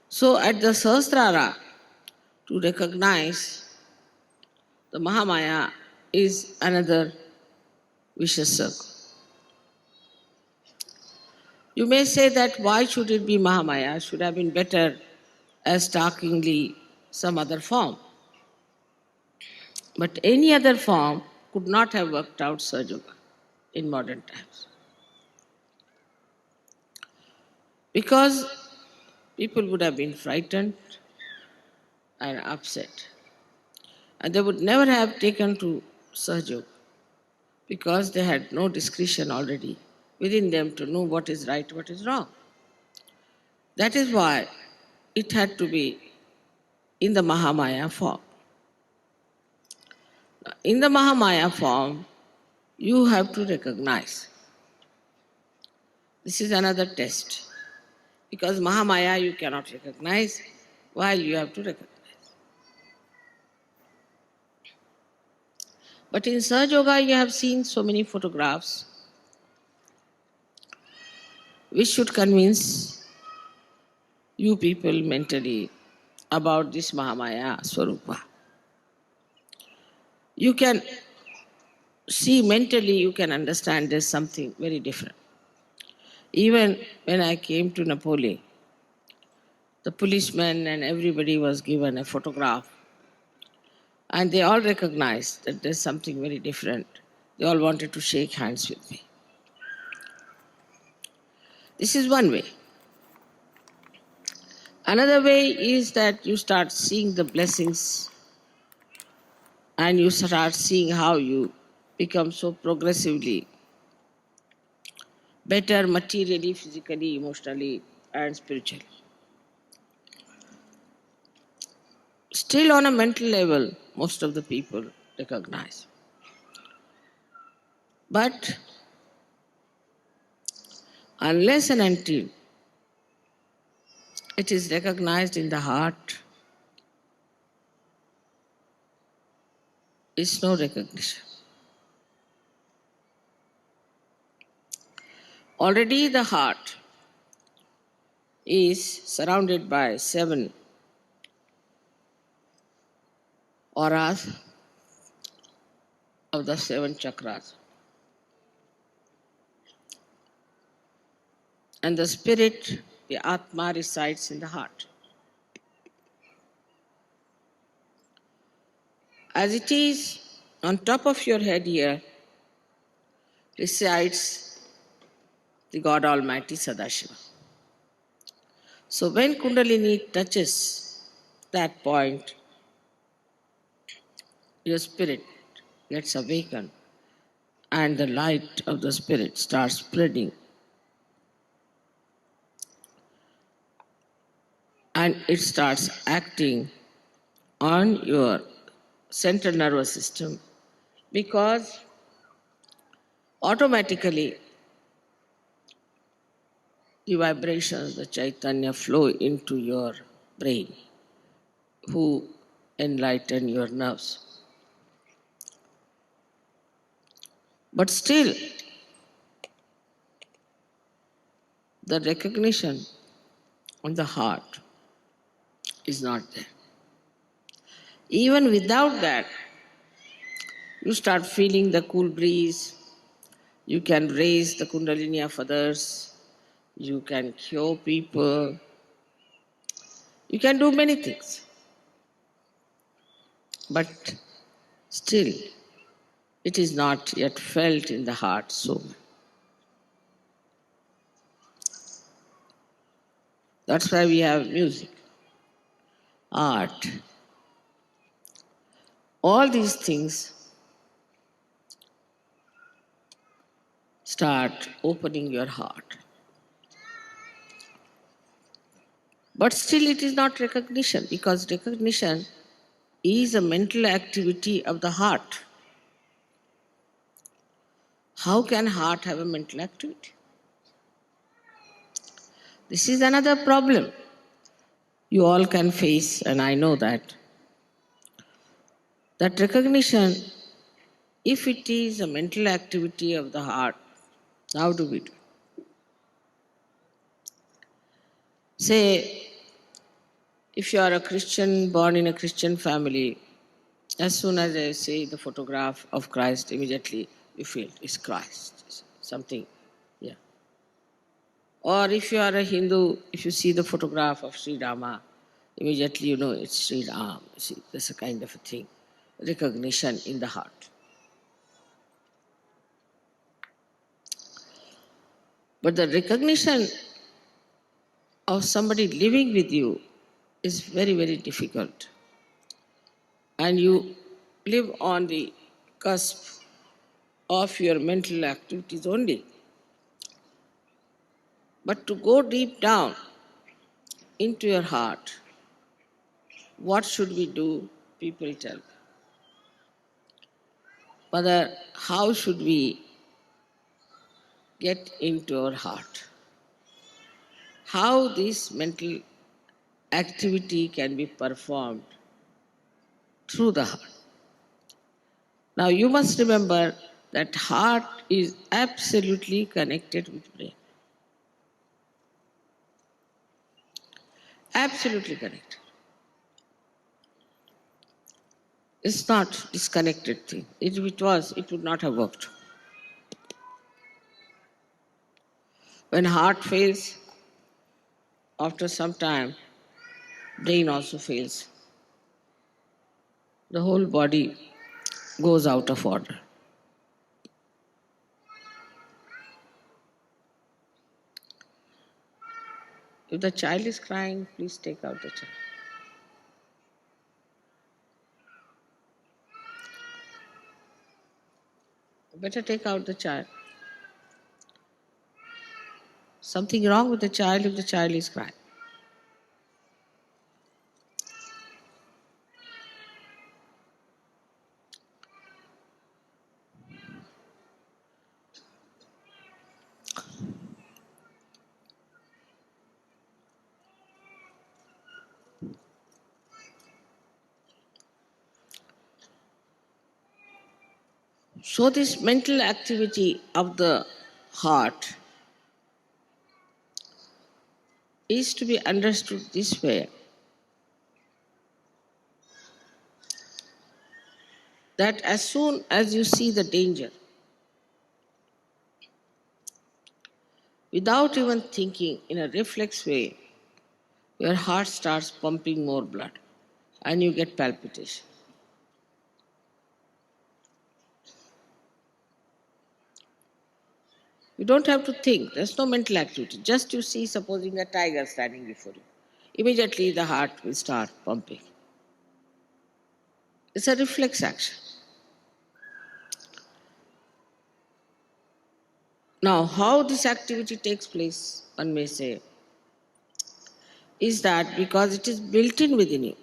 So at the Sahasrara, to recognize the Mahamaya is another vicious circle. You may say that why should it be Mahamaya? Should have been better as starkingly some other form. But any other form could not have worked out Sahaja Yoga in modern times. Because people would have been frightened and upset. And they would never have taken to Sahaja Yoga because they had no discretion already within them to know what is right, what is wrong. That is why it had to be in the Mahamaya form. In the Mahamaya form, you have to recognize. This is another test. Because Mahamaya you cannot recognize, while you have to recognize. But in Sahaja Yoga, you have seen so many photographs which should convince you people mentally about this Mahamaya Swarupa. You can see mentally, you can understand there's something very different. Even when I came to Napoli, the policemen and everybody was given a photograph, and they all recognized that there's something very different. They all wanted to shake hands with me. This is one way. Another way is that you start seeing the blessings and you start seeing how you become so progressively better materially, physically, emotionally, and spiritually. Still on a mental level, most of the people recognize. But unless and until it is recognized in the heart, it's no recognition. Already the heart is surrounded by 7 auras of the 7 chakras. And the spirit, the Atma, resides in the heart. As it is, on top of your head here resides the God Almighty Sadashiva. So when Kundalini touches that point, your spirit gets awakened and the light of the spirit starts spreading. And it starts acting on your central nervous system because automatically the vibrations, the Chaitanya flow into your brain, who enlighten your nerves. But still, the recognition of the heart is not there. Even without that, you start feeling the cool breeze, you can raise the Kundalini of others, you can cure people, you can do many things. But still, it is not yet felt in the heart so much. That's why we have music, art. All these things start opening your heart. But still, it is not recognition, because recognition is a mental activity of the heart. How can heart have a mental activity? This is another problem you all can face, and I know that. That recognition, if it is a mental activity of the heart, how do we do? Say, if you are a Christian born in a Christian family, as soon as I see the photograph of Christ, immediately you feel it's Christ, it's something, yeah. Or if you are a Hindu, if you see the photograph of Sri Rama, immediately you know it's Sri Ram. See, there's a kind of a thing, recognition in the heart. But the recognition of somebody living with you is very, very difficult. And you live on the cusp of your mental activities only. But to go deep down into your heart, what should we do? People tell me. Mother, how should we get into our heart? How this mental activity can be performed through the heart. Now you must remember that heart is absolutely connected with brain. Absolutely connected. It's not disconnected thing. If it was, it would not have worked. When heart fails, after some time, brain also fails. The whole body goes out of order. If the child is crying, please take out the child. Better take out the child. Something wrong with the child if the child is crying. So this mental activity of the heart is to be understood this way, that as soon as you see the danger, without even thinking, in a reflex way, your heart starts pumping more blood and you get palpitation. You don't have to think, there's no mental activity. Just you see, supposing a tiger standing before you, immediately the heart will start pumping. It's a reflex action. Now, how this activity takes place, one may say, is that because it is built in within you,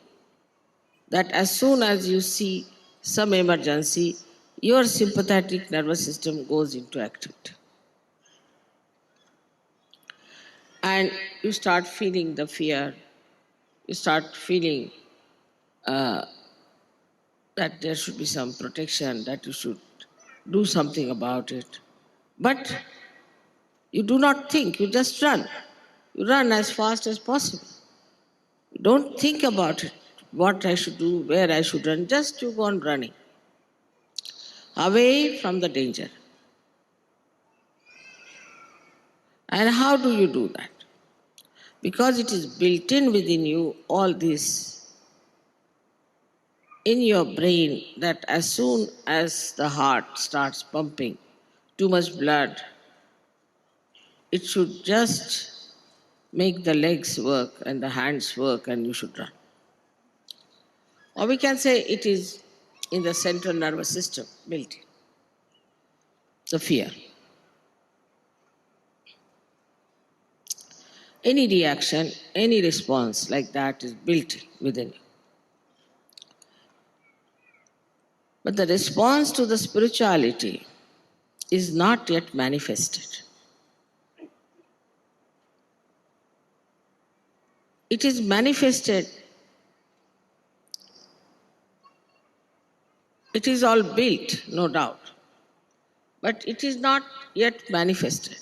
that as soon as you see some emergency, your sympathetic nervous system goes into activity. And you start feeling the fear, you start feeling that there should be some protection, that you should do something about it. But you do not think, you just run. You run as fast as possible. You don't think about it, what I should do, where I should run, just you go on running, away from the danger. And how do you do that? Because it is built in within you, all this, in your brain, that as soon as the heart starts pumping too much blood, it should just make the legs work and the hands work and you should run. Or we can say it is in the central nervous system built in, the fear. Any reaction, any response like that is built within you. But the response to the spirituality is not yet manifested. It is manifested, it is all built, no doubt, but it is not yet manifested.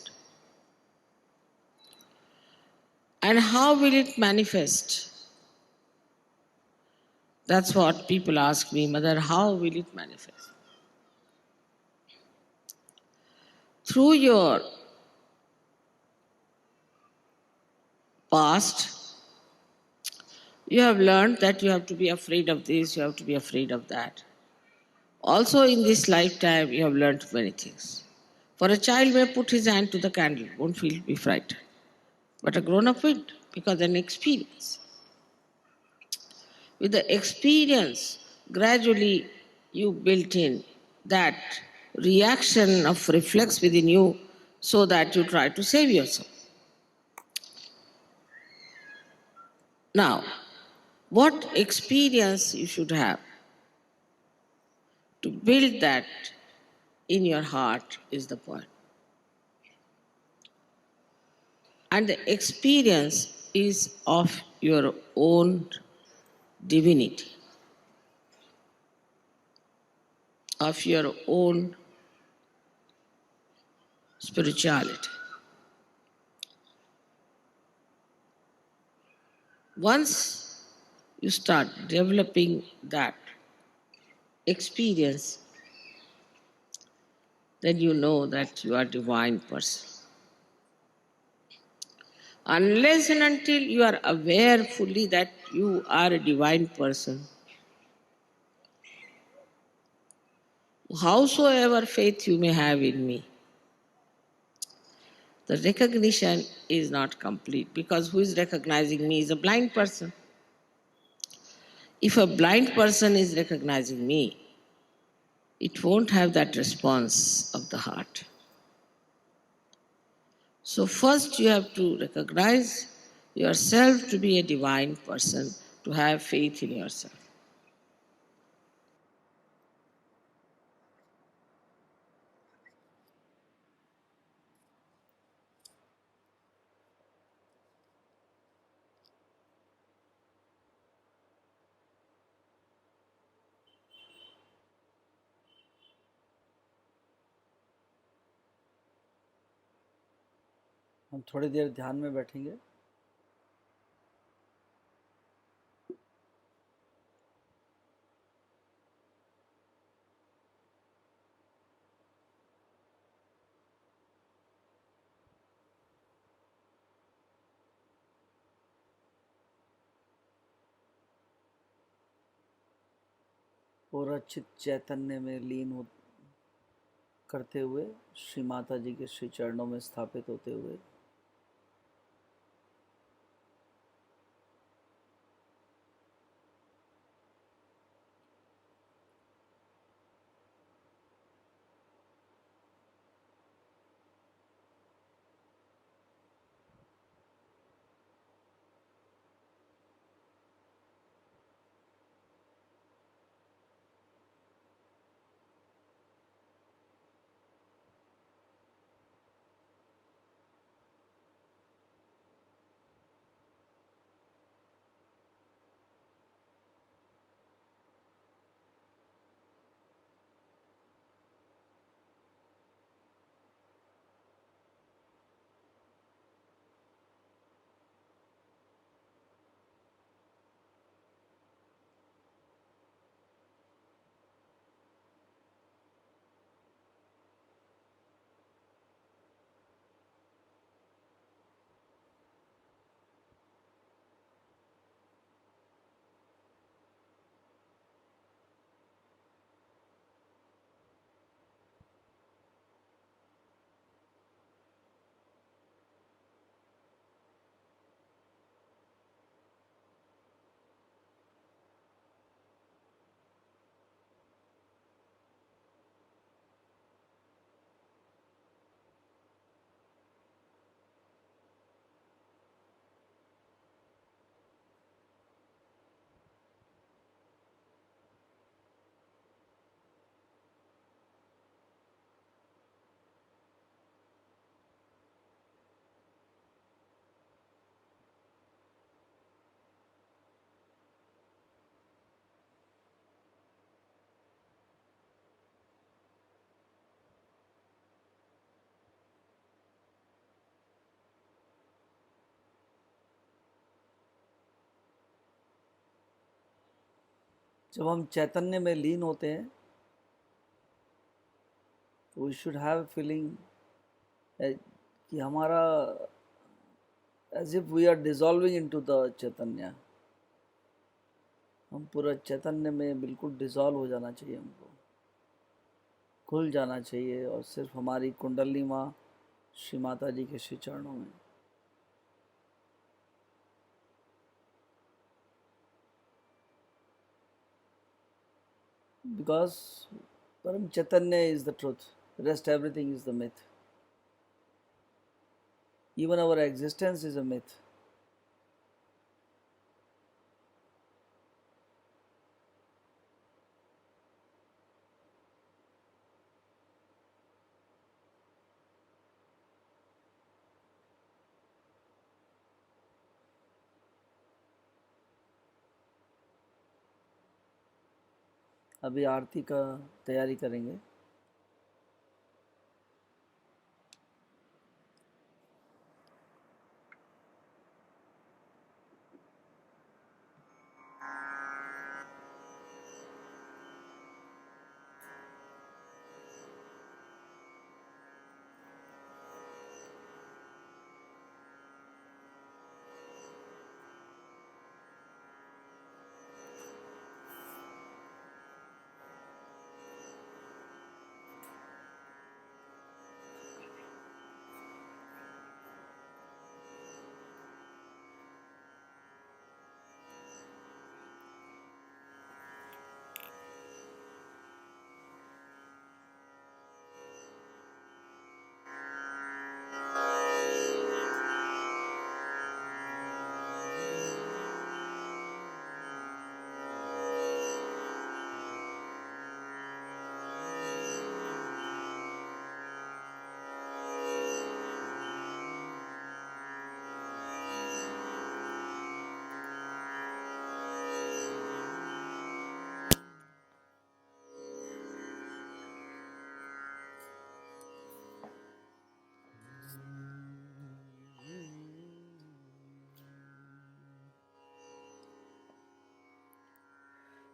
And how will it manifest? That's what people ask me, Mother, how will it manifest? Through your past, you have learned that you have to be afraid of this, you have to be afraid of that. Also, in this lifetime, you have learned many things. For a child may put his hand to the candle, won't feel be frightened. But a grown-up will, because an experience. With the experience, gradually you built in that reaction of reflex within you so that you try to save yourself. Now, what experience you should have to build that in your heart is the point. And the experience is of your own divinity, of your own spirituality. Once you start developing that experience, then you know that you are a divine person. Unless and until you are aware fully that you are a divine person, howsoever faith you may have in me, the recognition is not complete, because who is recognizing me is a blind person. If a blind person is recognizing me, it won't have that response of the heart. So first you have to recognize yourself to be a divine person, to have faith in yourself. हम थोड़ी देर ध्यान में बैठेंगे। और अच्छित चैतन्य में लीन हो करते हुए श्री माता जी के श्री चरणों में स्थापित होते हुए जब हम चैतन्य में लीन होते हैं तो वी शुड हैव फीलिंग कि हमारा as if we are dissolving into the chaitanya, हम पूरा चैतन्य में बिल्कुल डिजॉल्व हो जाना चाहिए, हमको खुल जाना चाहिए और सिर्फ हमारी कुंडली माँ श्री माता जी के श्री चरणों में। Because Param Chaitanya is the truth, rest everything is the myth. Even our existence is a myth. अभी आरती का तैयारी करेंगे।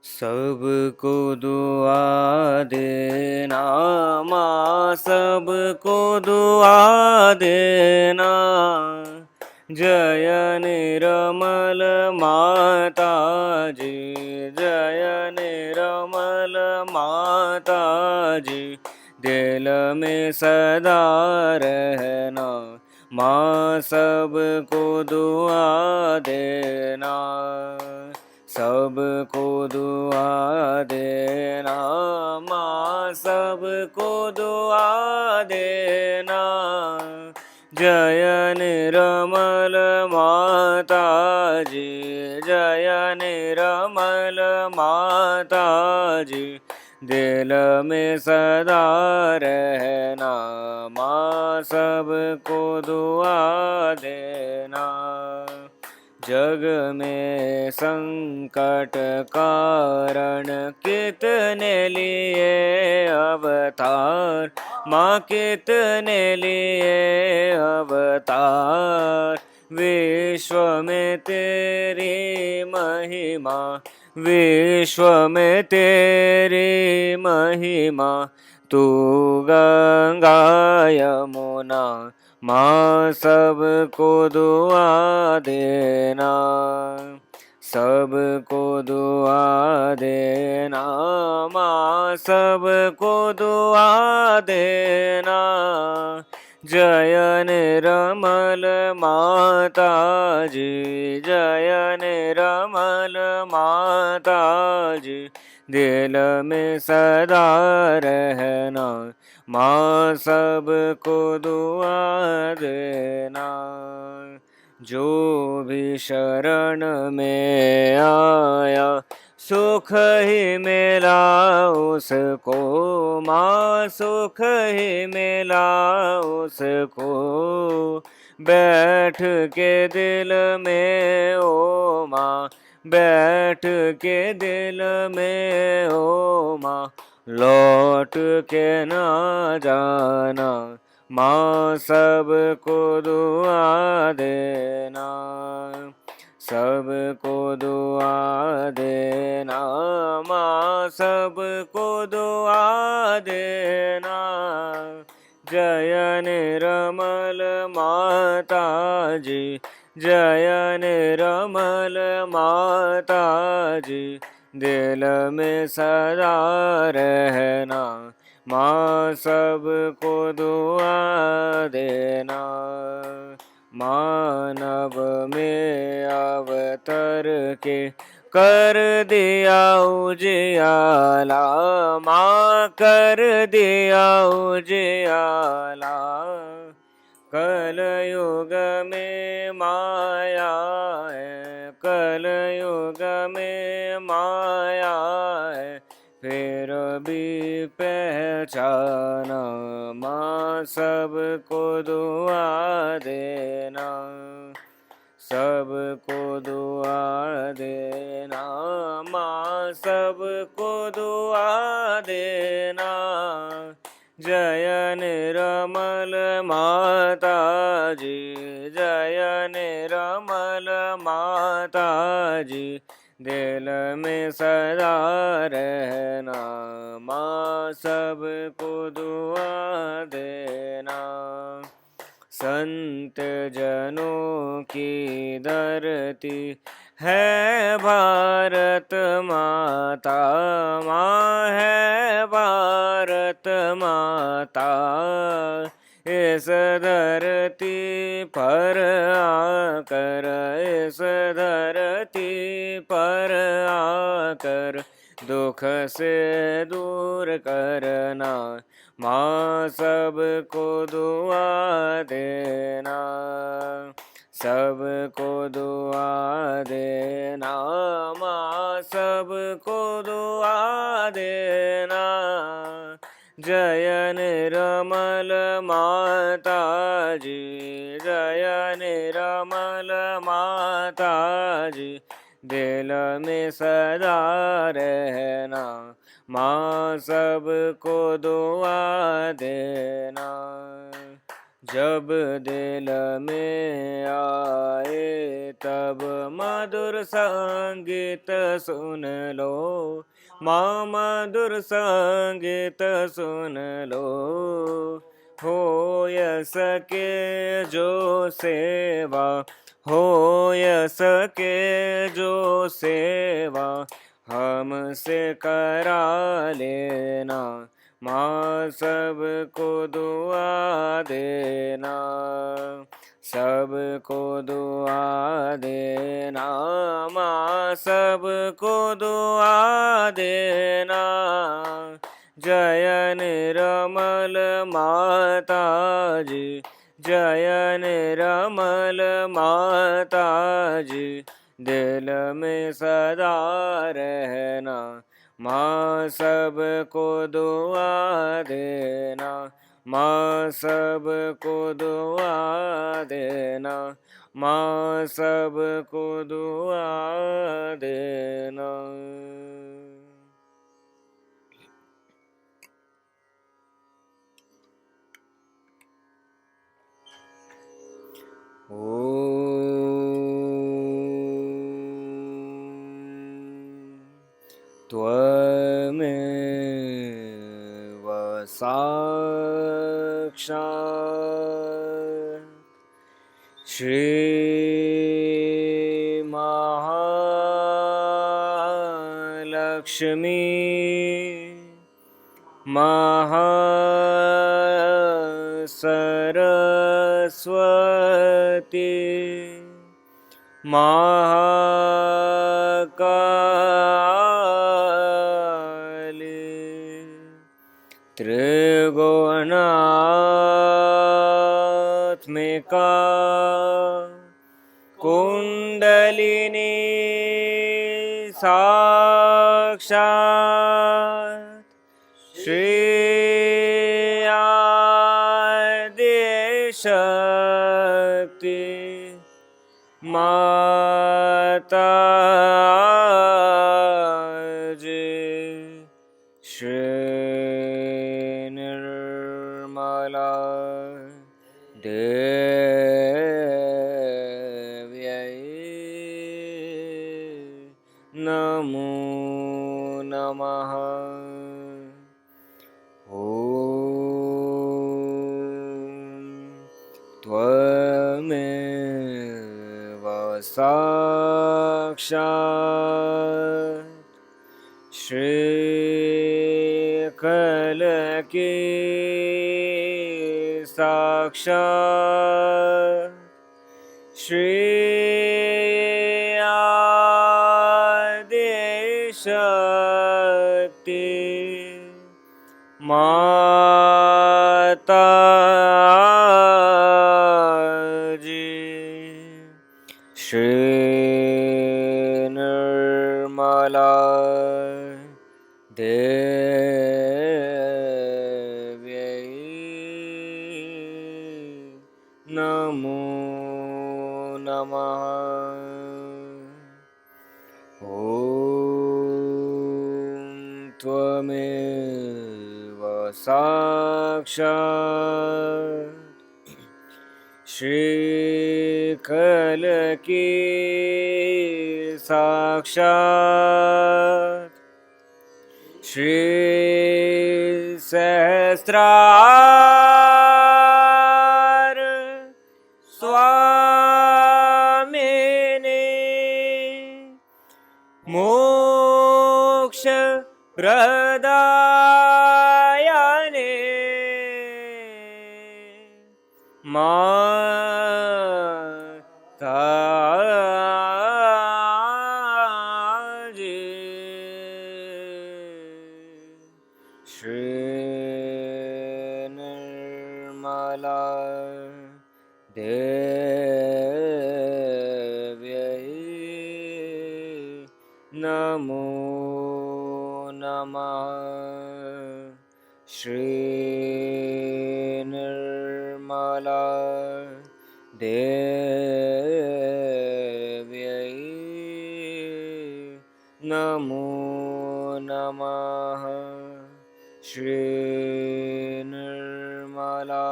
सबको दुआ देना माँ, सबको दुआ देना। जय निर्मल माता जी, जय निर्मल माता जी। दिल में सदा रहना माँ, सबको दुआ देना। सबको दुआ देना माँ, सबको दुआ देना। जय निर्मल माता जी, जय निर्मल माता जी। दिल में सदा रहना माँ, सबको दुआ देना। जग में संकट कारण कितने लिए अवतार माँ, कितने लिए अवतार। विश्व में तेरी महिमा, विश्व में तेरी महिमा। तू गंगा यमुना माँ, सबको दुआ देना। सबको दुआ देना माँ, सबको दुआ देना। जय निर्मल माता जी, जय निर्मल माता जी। दिल में सदा रहना माँ, सबको दुआ देना। जो भी शरण में आया सुख ही मिला उसको माँ, सुख ही मिला उसको। बैठ के दिल में ओ माँ, बैठ के दिल में ओ माँ। लौट के ना जाना माँ, सबको दुआ देना। सबको दुआ देना माँ, सबको दुआ देना। जय निर्मल माता जी, जय निर्मल माता जी, दिल में सदा रहना माँ, सबको दुआ देना। मानव में अवतर के कर दिया उजियाला माँ, कर दिया उजियाला। कलयुग में माया है, कलयुग में माया है, फिर भी पहचाना माँ, सबको दुआ देना, सबको दुआ देना माँ, सबको दुआ देना। जय निर्मल माता जी, जय निर्मल माता जी, दिल में सदा रहना माँ, सबको दुआ देना। संत जनों की धरती है भारत माता माँ, है भारत माता। इस धरती पर आकर, इस धरती पर आकर, दुख से दूर करना माँ, सबको दुआ देना, सबको दुआ देना माँ, सबको दुआ देना। जय निर्मल माता जी, जय निर्मल माता जी, दिल में सदा रहना माँ, सबको दुआ देना। जब दिल में आए तब मधुर संगीत सुन लो माँ, मधुर संगीत सुन लो। हो सके जो सेवा, हो सके जो सेवा, हमसे करा लेना माँ, सबको दुआ देना, सबको दुआ देना माँ, सबको दुआ देना। जय निर्मल माता जी, जय निर्मल माता जी, दिल में सदा रहना माँ, सबको दुआ देना माँ, सबको दुआ देना माँ, सबको दुआ देना। त्वमेव साक्षात् श्रीमहालक्ष्मी महासरस्वती महाकाली त्रिगुणात्मिका कुंडलिनी साक्षात् श्री आदिशक्ति माता जी, श्री निर्मला देव्यै त्वमेव साक्षात् श्रीकलकी साक्षात् श्रेयादिशक्ति माता जी श्री निर्मला देव्यै नमो नमः। ॐ त्वमेव साक्षात् श्रीकलकी साक्षात् श्रीसहस्रार स्वामिने मोक्ष प्रदायने माताजी श्री निर्मला देव्यै नमो नमः। श्री निर्मला देव्यै नमो नमः। श्री निर्मला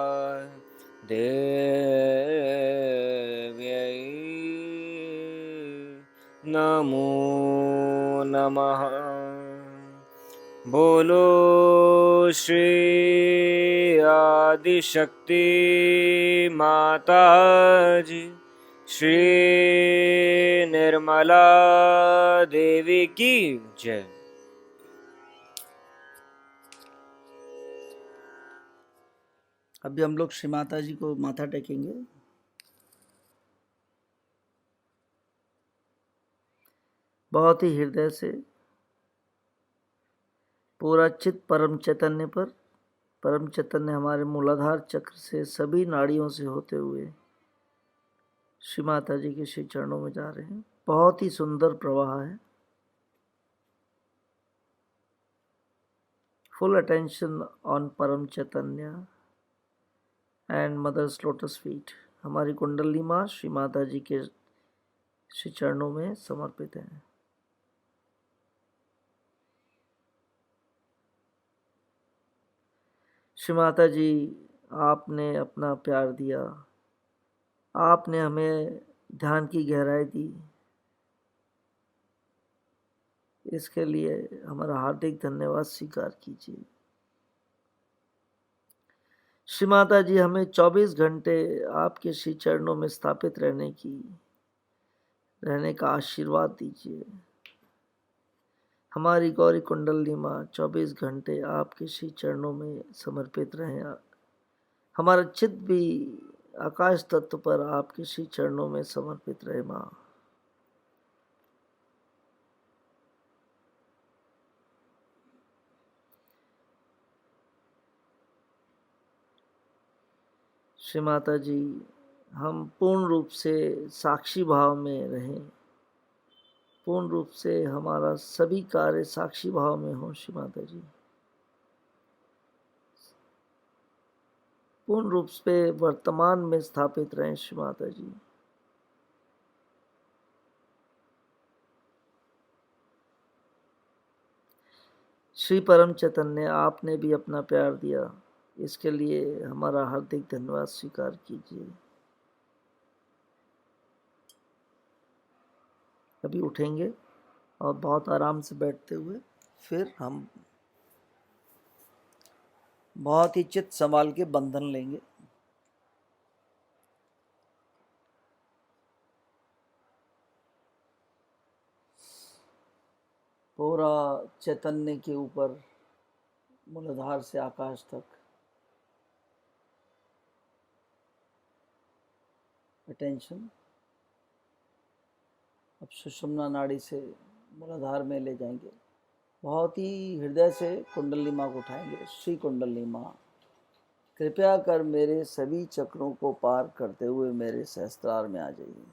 देव्यै नमो नमः। बोलो श्री आदिशक्ति माता जी श्री निर्मला देवी की जय। अभी हम लोग श्री माता जी को माथा टेकेंगे। बहुत ही हृदय से पूरा चित्त परम चैतन्य पर, परम चैतन्य हमारे मूलाधार चक्र से सभी नाड़ियों से होते हुए श्री माता जी के श्री चरणों में जा रहे हैं। बहुत ही सुंदर प्रवाह है। फुल अटेंशन ऑन परम चैतन्य एंड मदर्स लोटस फीट। हमारी कुंडली माँ श्री माता जी के श्री चरणों में समर्पित है। श्री माता जी, आपने अपना प्यार दिया, आपने हमें ध्यान की गहराई दी, इसके लिए हमारा हार्दिक धन्यवाद स्वीकार कीजिए। श्री माता जी, हमें 24 घंटे आपके श्री चरणों में स्थापित रहने का आशीर्वाद दीजिए। हमारी गौरी कुंडली माँ 24 घंटे आपके श्री चरणों में समर्पित रहे। हमारा चित्त भी आकाश तत्व पर आपके श्री चरणों में समर्पित रहे। माँ, श्री माता जी, हम पूर्ण रूप से साक्षी भाव में रहें, पूर्ण रूप से हमारा सभी कार्य साक्षी भाव में हो। श्री माता जी, पूर्ण रूप से वर्तमान में स्थापित रहें। श्री माता जी, श्री परम चैतन्य, आपने भी अपना प्यार दिया, इसके लिए हमारा हार्दिक धन्यवाद स्वीकार कीजिए। अभी उठेंगे और बहुत आराम से बैठते हुए फिर हम बहुत ही चित्त संभाल के बंधन लेंगे। पूरा चैतन्य के ऊपर मूलाधार से आकाश तक अटेंशन। अब सुषुम्ना नाड़ी से मूलाधार में ले जाएंगे, बहुत ही हृदय से कुंडली माँ को उठाएंगे। श्री कुंडली माँ, कृपया कर मेरे सभी चक्रों को पार करते हुए मेरे सहस्त्रार में आ जाइए।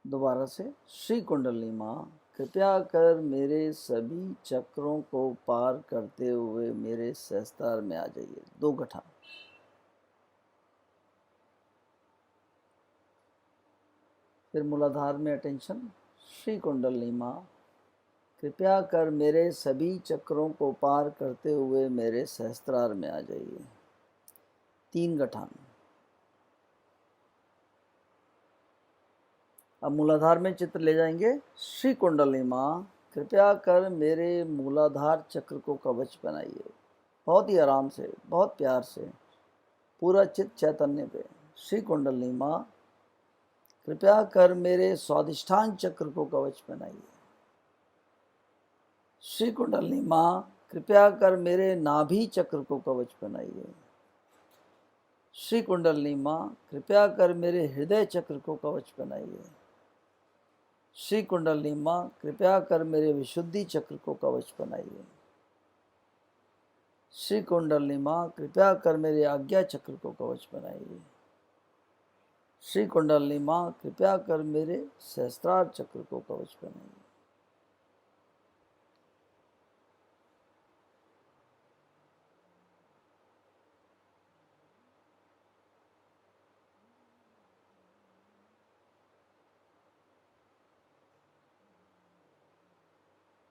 दोबारा से, श्री कुंडली माँ, कृपया कर मेरे सभी चक्रों को पार करते हुए मेरे सहस्त्रार में आ जाइए। 2 गठा। फिर मूलाधार में अटेंशन। श्री कुंडली माँ, कृपया कर मेरे सभी चक्रों को पार करते हुए मेरे सहस्त्रार में आ जाइए। 3 गठान। अब मूलाधार में चित्र ले जाएंगे। श्री कुंडली माँ, कृपया कर मेरे मूलाधार चक्र को कवच बनाइए। बहुत ही आराम से, बहुत प्यार से, पूरा चित्त चैतन्य पे। श्री कुंडली माँ, कृपया कर मेरे स्वाधिष्ठान चक्र को कवच बनाइए। श्री कुंडली माँ, कृपया कर मेरे नाभि चक्र को कवच बनाइए। श्री कुंडली माँ, कृपया कर मेरे हृदय चक्र को कवच बनाइए। श्री कुंडली माँ, कृपया कर मेरे विशुद्धि चक्र को कवच बनाइए। श्री कुंडली माँ, कृपया कर मेरे आज्ञा चक्र को कवच बनाइए। श्री कुंडली माँ, कृपया कर मेरे सहस्त्रार चक्र को कवच बनाइए।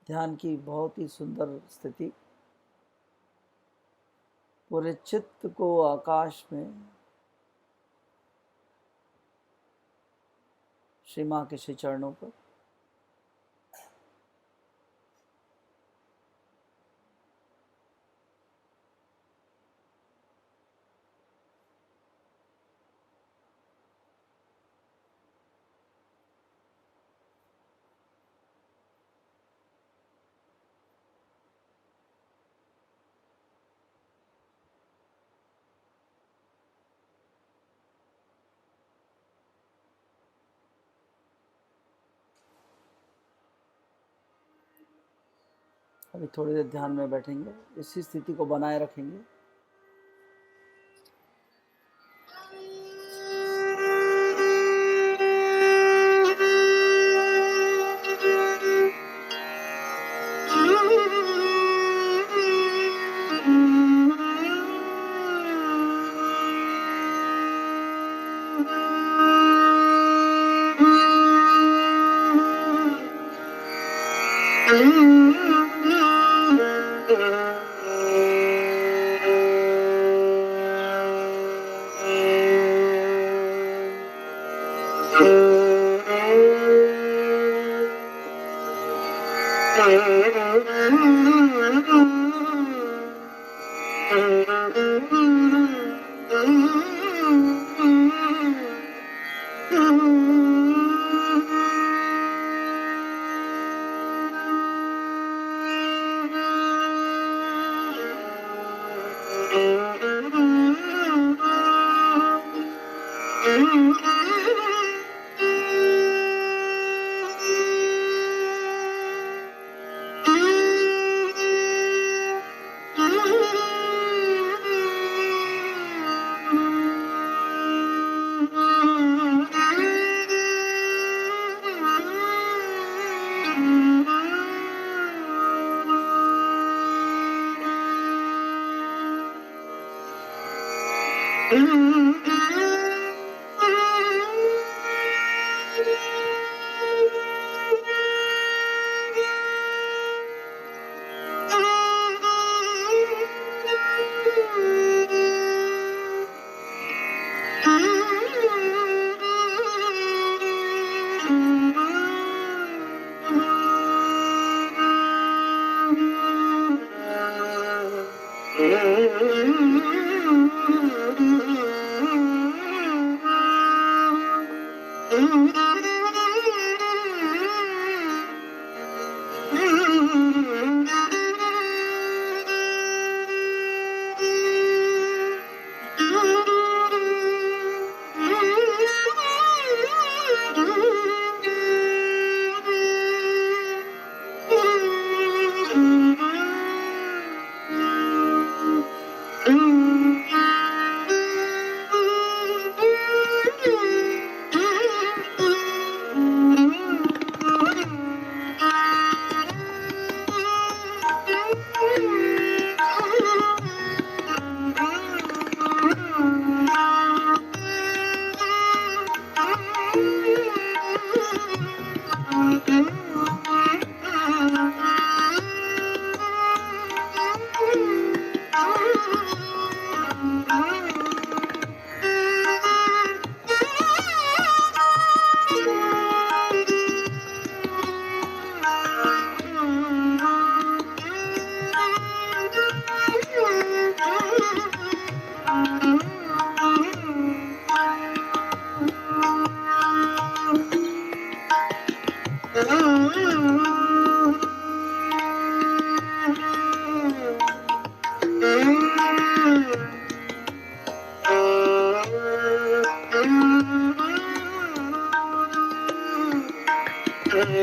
ध्यान की बहुत ही सुंदर स्थिति। पूरे चित्त को आकाश में श्री माँ के श्री चरणों पर। अभी थोड़ी देर ध्यान में बैठेंगे, इसी स्थिति को बनाए रखेंगे।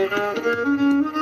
Mm-hmm.